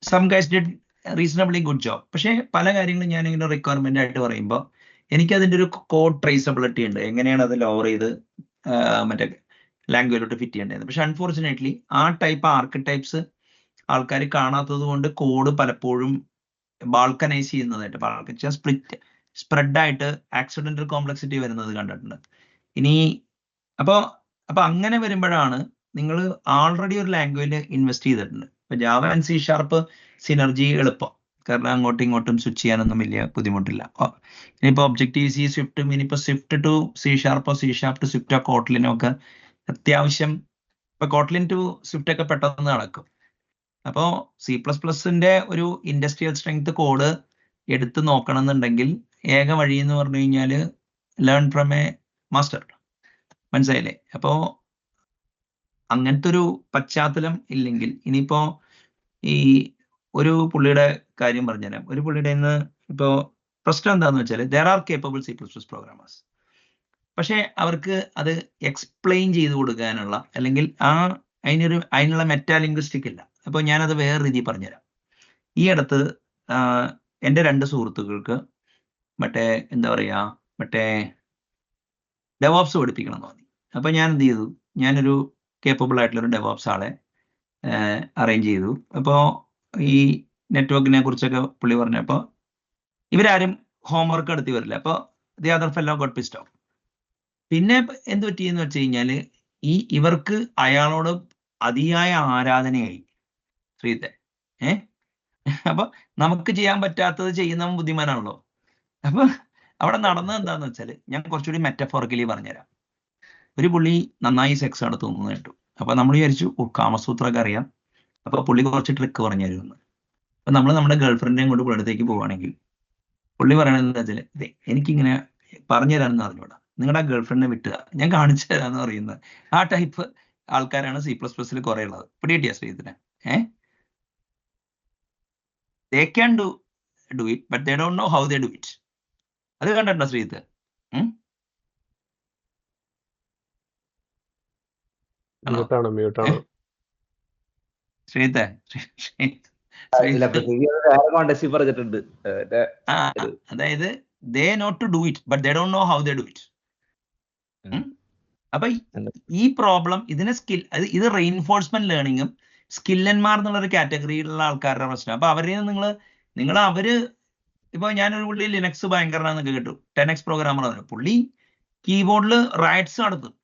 some guys did reasonably good job. പക്ഷേ പല കാര്യങ്ങളും ഞാൻ ഇങ്ങനെ റിക്വയർമെന്റ് ആയിട്ട് പറയുമ്പോൾ എനിക്ക് അതിൻ്റെ ഒരു കോഡ് ട്രേസബിലിറ്റി ഉണ്ട്, എങ്ങനെയാണ് അത് ലോവർ ചെയ്ത് മറ്റേ ലാംഗ്വേജിലോട്ട് ഫിറ്റ് ചെയ്യേണ്ടത്. പക്ഷെ അൺഫോർച്ചുനേറ്റ്ലി ആ ടൈപ്പ് ആർക്കിടൈപ്സ് ആൾക്കാർ കാണാത്തത് കൊണ്ട് കോഡ് പലപ്പോഴും ബാൾക്കനൈസ് ചെയ്യുന്നതായിട്ട് സ്പ്രെഡ് ആയിട്ട് ആക്സിഡന്റൽ കോംപ്ലക്സിറ്റി വരുന്നത് കണ്ടിട്ടുണ്ട്. ഇനി അപ്പൊ അങ്ങനെ വരുമ്പോഴാണ് നിങ്ങൾ ആൾറെഡി ഒരു ലാംഗ്വേജിൽ ഇൻവെസ്റ്റ് ചെയ്തിട്ടുണ്ട്. ഇപ്പൊ ജാവ ആൻഡ് C# സിനർജി എളുപ്പം, കാരണം അങ്ങോട്ടും ഇങ്ങോട്ടും സ്വിച്ച് ചെയ്യാനൊന്നും വലിയ ബുദ്ധിമുട്ടില്ല. ഇനിയിപ്പോൾ ഒബ്ജക്റ്റീവ്-C, സ്വിഫ്റ്റും ഇനിയിപ്പോൾ Swift to C# C# to സ്വിഫ്റ്റോ കോട്ട്ലിനോ ഒക്കെ അത്യാവശ്യം ഇപ്പൊ കോട്ട്ലിൻ ടു സ്വിഫ്റ്റ് ഒക്കെ പെട്ടെന്ന് നടക്കും. അപ്പോൾ C++ന്റെ ഒരു ഇൻഡസ്ട്രിയൽ സ്ട്രെങ്ത് കോഡ് എടുത്ത് നോക്കണം എന്നുണ്ടെങ്കിൽ ഏക വഴി എന്ന് പറഞ്ഞു കഴിഞ്ഞാൽ ലേൺ ഫ്രം എ മാസ്റ്റർ. മനസ്സിലായില്ലേ? അപ്പോൾ അങ്ങനത്തെ ഒരു പശ്ചാത്തലം ഇല്ലെങ്കിൽ, ഇനിയിപ്പോ ഈ ഒരു പുള്ളിയുടെ കാര്യം പറഞ്ഞുതരാം. ഒരു പുള്ളിയുടെ ഇന്ന് ഇപ്പോൾ പ്രശ്നം എന്താന്ന് വെച്ചാൽ there are capable C++ programmers, പക്ഷെ അവർക്ക് അത് എക്സ്പ്ലെയിൻ ചെയ്ത് കൊടുക്കാനുള്ള അല്ലെങ്കിൽ അതിനുള്ള മെറ്റാ ലിംഗ്വിസ്റ്റിക് ഇല്ല. അപ്പോൾ ഞാനത് വേറെ രീതിയിൽ പറഞ്ഞുതരാം. ഈ അടുത്ത് എൻ്റെ 2 സുഹൃത്തുക്കൾക്ക് എന്താ പറയുക ഡെവോപ്സ് പഠിപ്പിക്കണം എന്ന് തോന്നി. അപ്പോൾ ഞാൻ എന്ത് ചെയ്തു, ഞാനൊരു കേപ്പബിൾ ആയിട്ടുള്ളൊരു ഡെവോപ്സ് ആളെ അറേഞ്ച് ചെയ്തു. അപ്പോൾ ഈ നെറ്റ്വർക്കിനെ കുറിച്ചൊക്കെ പുള്ളി പറഞ്ഞപ്പോൾ ഇവരാരും ഹോംവർക്ക് നടത്തി വരില്ല. അപ്പോൾ the other fellow got pissed of. പിന്നെ എന്ത് പറ്റിയെന്ന് വെച്ച് കഴിഞ്ഞാൽ ഇവർക്ക് അയാളോട് അതിയായ ആരാധനയായി. ശ്രീത്തെ അപ്പൊ നമുക്ക് ചെയ്യാൻ പറ്റാത്തത് ചെയ്യുന്നവൻ ബുദ്ധിമാനാണല്ലോ. അപ്പൊ അവിടെ നടന്നത് എന്താന്ന് വെച്ചാൽ ഞാൻ കുറച്ചുകൂടി മെറ്റഫോറിക്കലി പറഞ്ഞുതരാം. ഒരു പുള്ളി നന്നായി സെക്സ് നടത്തുന്നു കേട്ടു. അപ്പൊ നമ്മൾ വിചാരിച്ചു കാമസൂത്രമൊക്കെ അറിയാം, അപ്പൊ പുള്ളി കുറച്ച് ട്രിക്ക് പറഞ്ഞു തരുമെന്ന്. അപ്പൊ നമ്മൾ നമ്മുടെ ഗേൾഫ്രണ്ടിനെയും കൊണ്ട് പുള്ളിടത്തേക്ക് പോവുകയാണെങ്കിൽ പുള്ളി പറയണത് എന്താ വെച്ചാൽ എനിക്കിങ്ങനെ പറഞ്ഞു തരാമെന്ന് അറിഞ്ഞൂടാ, നിങ്ങളുടെ ഗേൾഫ്രണ്ടിനെ വിട്ടുക, ഞാൻ കാണിച്ചു തരാന്ന് പറയുന്നത്. ആ ടൈപ്പ് ആൾക്കാരാണ് C++ൽ കുറെ ഉള്ളത്. പിടികിട്ടിയ ശ്രീധരനെ? They can do it but they don't know how they do it. അത് കണ്ടിട്ടുണ്ടോ ശ്രീധർ? ശ്രീധർ പറഞ്ഞിട്ടുണ്ട്. അതായത് they know to do it but they don't know how they do it. അപ്പൊ ഈ പ്രോബ്ലം ഇതിനെ ഇത് റെയിൻഫോഴ്സ്മെന്റ് ലേണിങ്ങും സ്കില്ലന്മാർ എന്നുള്ളൊരു കാറ്റഗറിയിലുള്ള ആൾക്കാരുടെ പ്രശ്നം. അപ്പൊ അവരെ നിങ്ങൾ അവര് ഇപ്പൊ ഞാനൊരു പുള്ളി ലിനക്സ് ഭയങ്കരനാന്നൊക്കെ കേട്ടു, 10x പ്രോഗ്രാമർ ആണ് പുള്ളി, കീബോർഡിൽ റൈറ്റ്സ് നടത്തും,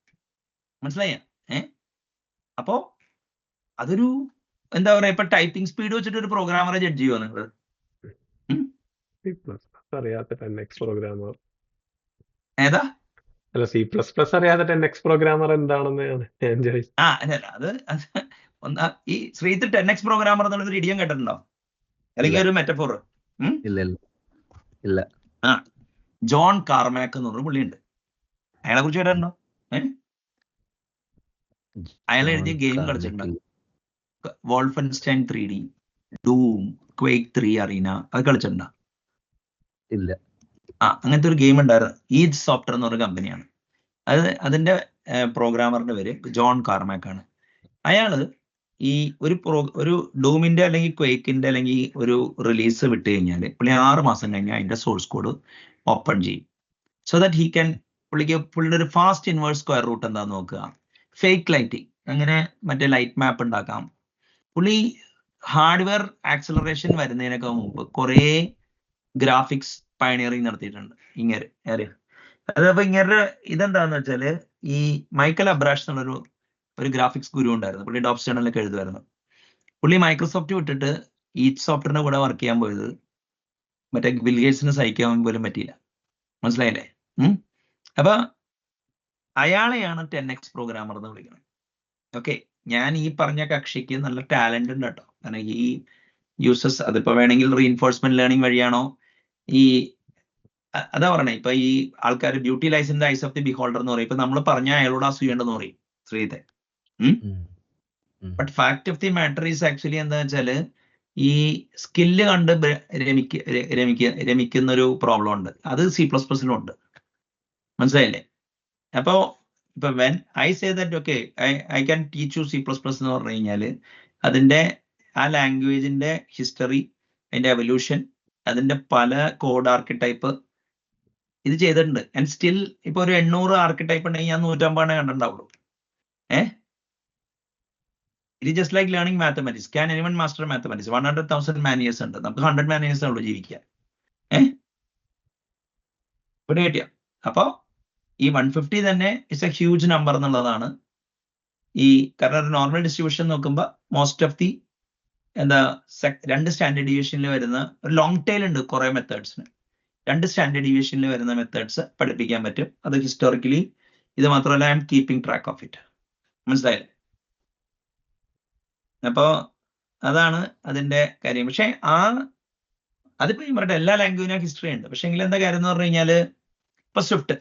മനസ്സിലായ? അപ്പോ അതൊരു എന്താ പറയാ, ഇപ്പൊ ടൈപ്പിംഗ് സ്പീഡ് വെച്ചിട്ട് ഒരു പ്രോഗ്രാമറെ ജഡ്ജ് ചെയ്യുമോ നിങ്ങൾ? അറിയാത്ത 10x പ്രോഗ്രാമർ ഏതാ? അല്ല, C++ അറിയാത്ത 10x പ്രോഗ്രാമർ എന്താണെന്ന് ഞാൻ ചോദിച്ചു. ഈ ശ്രീത്ത് 10x പ്രോഗ്രാമർ എന്നുള്ളൊരു ഇടിയം കേട്ടിട്ടുണ്ടോ? അല്ലെങ്കിൽ ഒരു മെറ്റഫോർ? ഇല്ല. ജോൺ കാർമാക്ക് എന്ന് പറഞ്ഞ പുള്ളിയുണ്ട്. അയാളെ കുറിച്ച് കേട്ടിട്ടുണ്ടോ? അയാൾ എഴുതിയ ഗെയിം കളിച്ചിട്ടുണ്ടോ? Wolfenstein 3D, Doom, Quake 3 Arena, അത് കളിച്ചിട്ടുണ്ടോ? ഇല്ല. അങ്ങനത്തെ ഒരു ഗെയിം ഉണ്ടായിരുന്നു. ഈജ് സോഫ്റ്റ്വെയർ എന്ന് പറഞ്ഞ കമ്പനിയാണ്. അതിന്റെ പ്രോഗ്രാമറിന്റെ പേര് ജോൺ കാർമാക്ക് ആണ്. അയാള് ഈ ഒരു ഡൂമിന്റെ അല്ലെങ്കിൽ ക്വേക്കിന്റെ അല്ലെങ്കിൽ ഒരു റിലീസ് വിട്ട് കഴിഞ്ഞാൽ പുള്ളി 6 മാസം കഴിഞ്ഞാൽ അതിന്റെ സോഴ്സ് കോഡ് ഓപ്പൺ ചെയ്യും. സോ ദാറ്റ് ഹി ക്യാൻ പുള്ളിയുടെ ഒരു ഫാസ്റ്റ് ഇൻവേഴ്സ് സ്ക്വയർ റൂട്ട് എന്താന്ന് നോക്കുക, ഫേക്ക് ലൈറ്റിംഗ്, അങ്ങനെ മറ്റേ ലൈറ്റ് മാപ്പ് ഉണ്ടാക്കാം. പുള്ളി ഹാർഡ്വെയർ ആക്സിലറേഷൻ വരുന്നതിനൊക്കെ മുമ്പ് കുറേ ഗ്രാഫിക്സ് പയനിയറിങ് നടത്തിയിട്ടുണ്ട് ഇങ്ങനെ. അതപ്പോ ഇങ്ങനെ ഇതെന്താന്ന് വെച്ചാല്, ഈ മൈക്കൽ അബ്രാഷ് എന്നുള്ളൊരു ഗ്രാഫിക്സ് ഗുരു ഉണ്ടായിരുന്നു. പുള്ളി ഡോപ്പ് സ്റ്റേണലൊക്കെ എഴുതുമായിരുന്നു. പുള്ളി മൈക്രോസോഫ്റ്റ് വിട്ടിട്ട് ഈച്ച് സോഫ്റ്റ്വെയറിന്റെ കൂടെ വർക്ക് ചെയ്യാൻ പോയത് മറ്റേ ബിൽഗേറ്റ്സിന് സഹിക്കാൻ പോലും പറ്റിയില്ല, മനസ്സിലായില്ലേ? അപ്പൊ അയാളെയാണ് 10x പ്രോഗ്രാമർ എന്ന് വിളിക്കുന്നത്. ഓക്കെ, ഞാൻ ഈ പറഞ്ഞ കക്ഷിക്ക് നല്ല ടാലന്റ് ഉണ്ട് കേട്ടോ. കാരണം ഈ യൂസസ് അതിപ്പോ വേണമെങ്കിൽ റീഇൻഫോഴ്സ്മെന്റ് ലേണിംഗ് വഴിയാണോ, ഈ അതാ പറഞ്ഞേ, ഇപ്പൊ ഈ ആൾക്കാർ beauty lies in the eyes of the beholder എന്ന് പറയും. ഇപ്പൊ നമ്മൾ പറഞ്ഞ അയാളോട് അസൂയുണ്ടെന്ന് പറയും Sridha. But fact of the matter is actually എന്താ വെച്ചാല്, ഈ സ്കില്ല് കണ്ട് രമിക്കുന്ന ഒരു പ്രോബ്ലം ഉണ്ട്. അത് C++ലും ഉണ്ട്, മനസ്സിലായില്ലേ? അപ്പോ ഇപ്പൊ when I say that okay I can teach U C++ എന്ന് പറഞ്ഞു കഴിഞ്ഞാല് അതിന്റെ ആ ലാംഗ്വേജിന്റെ ഹിസ്റ്ററി, അതിന്റെ എവല്യൂഷൻ, അതിന്റെ പല കോഡ് ആർക്കിടൈപ്പ് ഇത് ചെയ്തിട്ടുണ്ട്. ആൻഡ് സ്റ്റിൽ ഇപ്പൊ ഒരു 800 ആർക്കിടൈപ്പ് ഉണ്ടെങ്കിൽ ഞാൻ 150 കണ്ടിട്ടുണ്ടാവുള്ളൂ. It just like learning mathematics. Can anyone master mathematics? 100,000 man years ഉണ്ട്, നമുക്ക് 100 man years ഉള്ളൂ ജീവിക്കാൻ. ഇവിടെ കിട്ടിയ അപ്പൊ ഈ 150 തന്നെ ഇറ്റ്സ് എ ഹ്യൂജ് നമ്പർ എന്നുള്ളതാണ്. ഈ കാരണം ഒരു നോർമൽ ഡിസ്ട്രിബ്യൂഷൻ നോക്കുമ്പോൾ മോസ്റ്റ് ഓഫ് ദി എന്താ 2 സ്റ്റാൻഡേർഡ് ഡീവിയേഷനിൽ വരുന്ന ഒരു ലോങ് ടൈൽ ഉണ്ട് കുറെ മെത്തേഡ്സിന്. 2 സ്റ്റാൻഡേർഡ് ഡീവിയേഷനിൽ വരുന്ന മെത്തേഡ്സ് പഠിപ്പിക്കാൻ പറ്റും. അത് ഹിസ്റ്റോറിക്കലി, ഇത് മാത്രമല്ല I M keeping track of it, മനസ്സിലായില്ലേ? അപ്പോ അതാണ് അതിന്റെ കാര്യം. പക്ഷെ അതിപ്പോ ഞാൻ പറയട്ടെ, എല്ലാ ലാംഗ്വേജിനും ഹിസ്റ്ററി ഉണ്ട്. പക്ഷെ എങ്കിൽ എന്താ കാര്യം എന്ന് പറഞ്ഞു കഴിഞ്ഞാല്, ഇപ്പൊ സ്വിഫ്റ്റ്,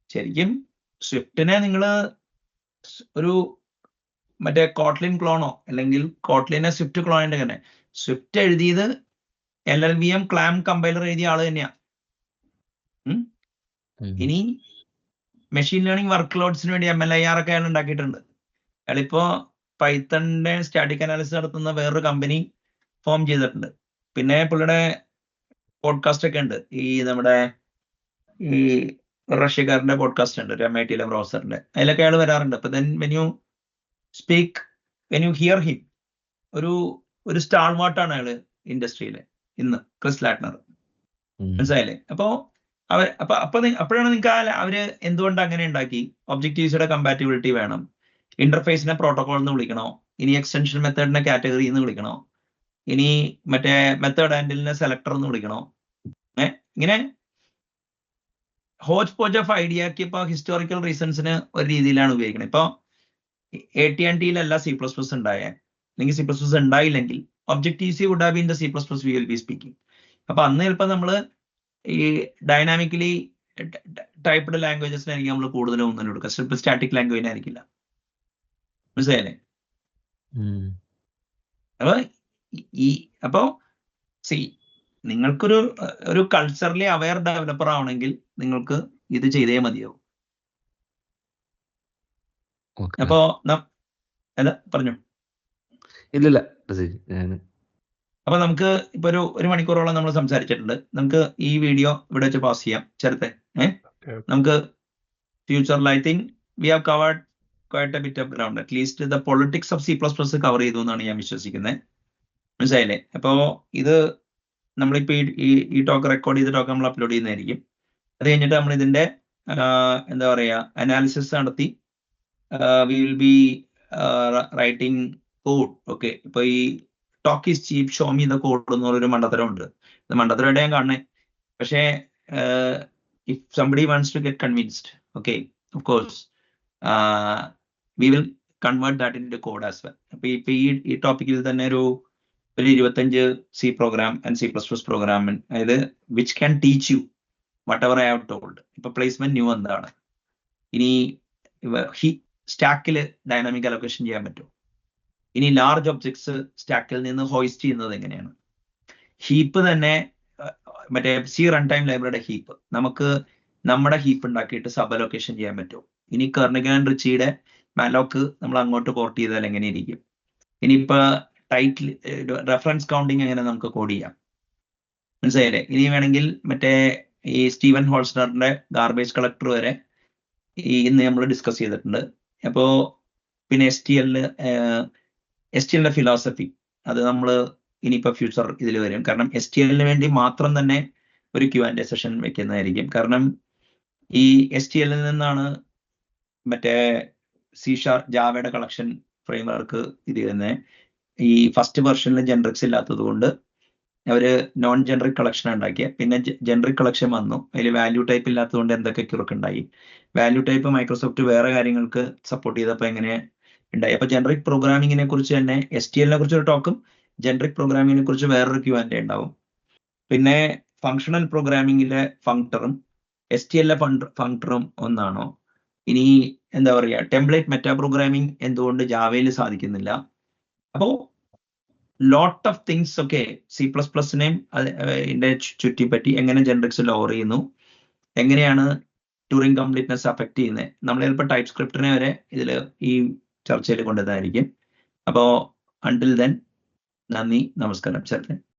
ശരിക്കും സ്വിഫ്റ്റിനെ നിങ്ങൾ ഒരു മറ്റേ കോട്ട്ലിൻ ക്ലോണോ അല്ലെങ്കിൽ കോട്ട്ലിനെ സ്വിഫ്റ്റ് ക്ലോണിന്റെ തന്നെ, സ്വിഫ്റ്റ് എഴുതിയത് LLVM ക്ലാം കമ്പൈലർ എഴുതിയ ആള് തന്നെയാ. ഇനി മെഷീൻ ലേണിംഗ് വർക്ക് ലോഡ്സിന് വേണ്ടി MLIR ഒക്കെ അയാൾ ഉണ്ടാക്കിയിട്ടുണ്ട്. അയാളിപ്പോ പൈത്തണിന്റെ സ്റ്റാറ്റിക് അനാലിസിസ് നടത്തുന്ന വേറൊരു കമ്പനി ഫോം ചെയ്തിട്ടുണ്ട്. പിന്നെ പുള്ളിയുടെ പോഡ്കാസ്റ്റ് ഒക്കെ ഉണ്ട്, ഈ നമ്മുടെ ഈ റഷ്യക്കാരന്റെ പോഡ്കാസ്റ്റ് ഉണ്ട്, MIT ബ്രൗസറിന്റെ, അതിലൊക്കെ അയാൾ വരാറുണ്ട്. അപ്പൊ then when you here him, ഒരു സ്റ്റാൾവാർട്ടാണ് അയാള് ഇൻഡസ്ട്രിയിലെ ഇന്ന്, ക്രിസ് ലാറ്റ്നർ, മനസ്സിലായില്ലേ? അപ്പോഴാണ് നിങ്ങൾക്ക് അവര് എന്തുകൊണ്ട് അങ്ങനെ ഉണ്ടാക്കി. ഒബ്ജക്റ്റീവ്സിയുടെ കമ്പാറ്റിബിലിറ്റി വേണം, ഇന്റർഫേസിനെ പ്രോട്ടോകോൾ എന്ന് വിളിക്കണോ, ഇനി എക്സ്റ്റൻഷൻ മെത്തേഡിനെ കാറ്റഗറി എന്ന് വിളിക്കണോ, ഇനി മറ്റേ മെത്തേഡ് ഹാൻഡിലിനെ സെലക്ടർ എന്ന് വിളിക്കണോ, ഇങ്ങനെ ഹോച്ച് പോച്ച് ഓഫ് ഐഡിയക്ക് ഇപ്പൊ ഹിസ്റ്റോറിക്കൽ റീസൺസിന് ഒരു രീതിയിലാണ് ഉപയോഗിക്കുന്നത്. ഇപ്പൊ AT&Tയിലല്ല C++ ഉണ്ടായേ, അല്ലെങ്കിൽ C++ ഉണ്ടായില്ലെങ്കിൽ Objective C would have been the C++ we will be speaking. അപ്പൊ അന്ന് ചിലപ്പോൾ നമ്മള് ഈ ഡൈനാമിക്കലി ടൈപ്പ്ഡ് ലാംഗ്വേജസിനായിരിക്കും നമ്മൾ കൂടുതലും ഒന്നും കൊടുക്കുക. സിമ്പിൾ സ്റ്റാറ്റിക് ലാംഗ്വേജിനായിരിക്കില്ല. മനസ്സിലായില്ലേ? അപ്പൊ സി നിങ്ങൾക്കൊരു കൾച്ചറലി അവയർ ഡെവലപ്പർ ആവണമെങ്കിൽ നിങ്ങൾക്ക് ഇത് ചെയ്തേ മതിയാവും. അപ്പോ പറഞ്ഞു ഇല്ല അപ്പൊ നമുക്ക് ഇപ്പൊ ഒരു മണിക്കൂറോളം നമ്മൾ സംസാരിച്ചിട്ടുണ്ട്. നമുക്ക് ഈ വീഡിയോ ഇവിടെ വെച്ച് പാസ് ചെയ്യാം. ചേർത്തെ നമുക്ക് ഫ്യൂച്ചറിൽ I think we have covered quite A bit of ground. At least the politics of C++ cover ചെയ്തു എന്നാണ് ഞാൻ വിശ്വസിക്കുന്നത്. മനസ്സിലായില്ലേ? അപ്പോ ഇത് നമ്മളിപ്പോ ഈ ടോക്ക് റെക്കോർഡ് ചെയ്ത ടോക്ക് നമ്മൾ അപ്ലോഡ് ചെയ്യുന്നതായിരിക്കും. അത് കഴിഞ്ഞിട്ട് നമ്മൾ ഇതിന്റെ എന്താ പറയാ അനാലിസിസ് നടത്തി we will be writing code. Okay, ഇപ്പൊ ഈ talk is cheap, show me the code എന്നുള്ളൊരു മണ്ടത്തരം ഉണ്ട്. ഇത് മണ്ടത്തരമായിട്ട് ഞാൻ കാണണേ. പക്ഷേ if somebody wants to get convinced, okay, of course we will convert that into code as well. അപ്പൊ ഇപ്പൊ ഈ ടോപ്പിക്കിൽ തന്നെ ഒരു 25 C program and C++ program, അതായത് which can teach you whatever I have told. ഇപ്പൊ പ്ലേസ്മെന്റ് ന്യൂ എന്താണ്, ഇനി സ്റ്റാക്കിൽ ഡൈനാമിക് അലൊക്കേഷൻ ചെയ്യാൻ പറ്റും, ഇനി ലാർജ് ഒബ്ജക്ട്സ് സ്റ്റാക്കിൽ നിന്ന് ഹോയിസ്റ്റ് ചെയ്യുന്നത് എങ്ങനെയാണ്, ഹീപ്പ് തന്നെ മറ്റേ C റൺ ടൈം ലൈബ്രറിയുടെ ഹീപ്പ് നമുക്ക് നമ്മുടെ ഹീപ്പ് ഉണ്ടാക്കിയിട്ട് സബ് അലൊക്കേഷൻ ചെയ്യാൻ പറ്റും. ഇനി കെർണിഗൻ ആൻഡ് റിച്ചിയുടെ മാലോക്ക് നമ്മൾ അങ്ങോട്ട് പോർട്ട് ചെയ്താൽ എങ്ങനെ ഇരിക്കും. ഇനിയിപ്പോ ടൈറ്റിൽ റെഫറൻസ് കൗണ്ടിങ് എങ്ങനെ നമുക്ക് കോഡ് ചെയ്യാം. മനസ്സിലായില്ലേ? ഇനി വേണമെങ്കിൽ മറ്റേ ഈ സ്റ്റീവൻ ഹോൾസ്റ്ററിന്റെ ഗാർബേജ് കളക്ടർ വരെ ഇന്ന് നമ്മൾ ഡിസ്കസ് ചെയ്തിട്ടുണ്ട്. അപ്പോ പിന്നെ STL ഫിലോസഫി അത് നമ്മൾ ഇനിയിപ്പോ ഫ്യൂച്ചർ ഇതിൽ വരും. കാരണം STL വേണ്ടി മാത്രം തന്നെ ഒരു Q&A സെഷൻ വെക്കുന്നതായിരിക്കും. കാരണം ഈ STL നിന്നാണ് മറ്റേ C# ജാവയുടെ കളക്ഷൻ ഫ്രെയിംവർക്ക് ഇത് തന്നെ. ഈ ഫസ്റ്റ് വെർഷനിൽ ജനറിക്സ് ഇല്ലാത്തത് കൊണ്ട് അവര് നോൺ ജനറിക് കളക്ഷൻ ഉണ്ടാക്കിയ, പിന്നെ ജനറിക് കളക്ഷൻ വന്നു, അതിൽ വാല്യൂ ടൈപ്പ് ഇല്ലാത്തത് കൊണ്ട് എന്തൊക്കെ ഉണ്ടായി. വാല്യൂ ടൈപ്പ് മൈക്രോസോഫ്റ്റ് വേറെ കാര്യങ്ങൾക്ക് സപ്പോർട്ട് ചെയ്തപ്പോൾ എങ്ങനെ ഉണ്ടായി. അപ്പൊ ജനറിക് പ്രോഗ്രാമിങ്ങിനെ കുറിച്ച് തന്നെ STLനെ കുറിച്ച് ഒരു ടോക്കും ജനറിക് പ്രോഗ്രാമിങ്ങിനെ കുറിച്ച് വേറൊരു Q&A ഉണ്ടാവും. പിന്നെ ഫങ്ഷണൽ പ്രോഗ്രാമിങ്ങിലെ ഫങ്ക്ടറും STLലെ ഫങ്ക്ടറും ഒന്നാണോ, ഇനി എന്താ പറയാ ടെംപ്ലേറ്റ് മെറ്റാ പ്രോഗ്രാമിംഗ് എന്തുകൊണ്ട് ജാവയിൽ സാധിക്കുന്നില്ല. അപ്പോ ലോട്ട് ഓഫ് തിങ്സ് ഒക്കെ C++നെയും ഇതിന്റെ ചുറ്റിപ്പറ്റി എങ്ങനെ ജനറിക്സ് ലോവർ ചെയ്യുന്നു, എങ്ങനെയാണ് ട്യൂറിംഗ് കംപ്ലീറ്റ്നെസ് അഫക്ട് ചെയ്യുന്നത്, നമ്മൾ ചിലപ്പോൾ ടൈപ്പ് സ്ക്രിപ്റ്റിനെ വരെ ഇതിൽ ഈ ചർച്ചയിൽ കൊണ്ടുവന്നതായിരിക്കും. അപ്പോൾ അണ്ടിൽ ദെൻ നന്ദി, നമസ്കാരം. ചേർത്ത്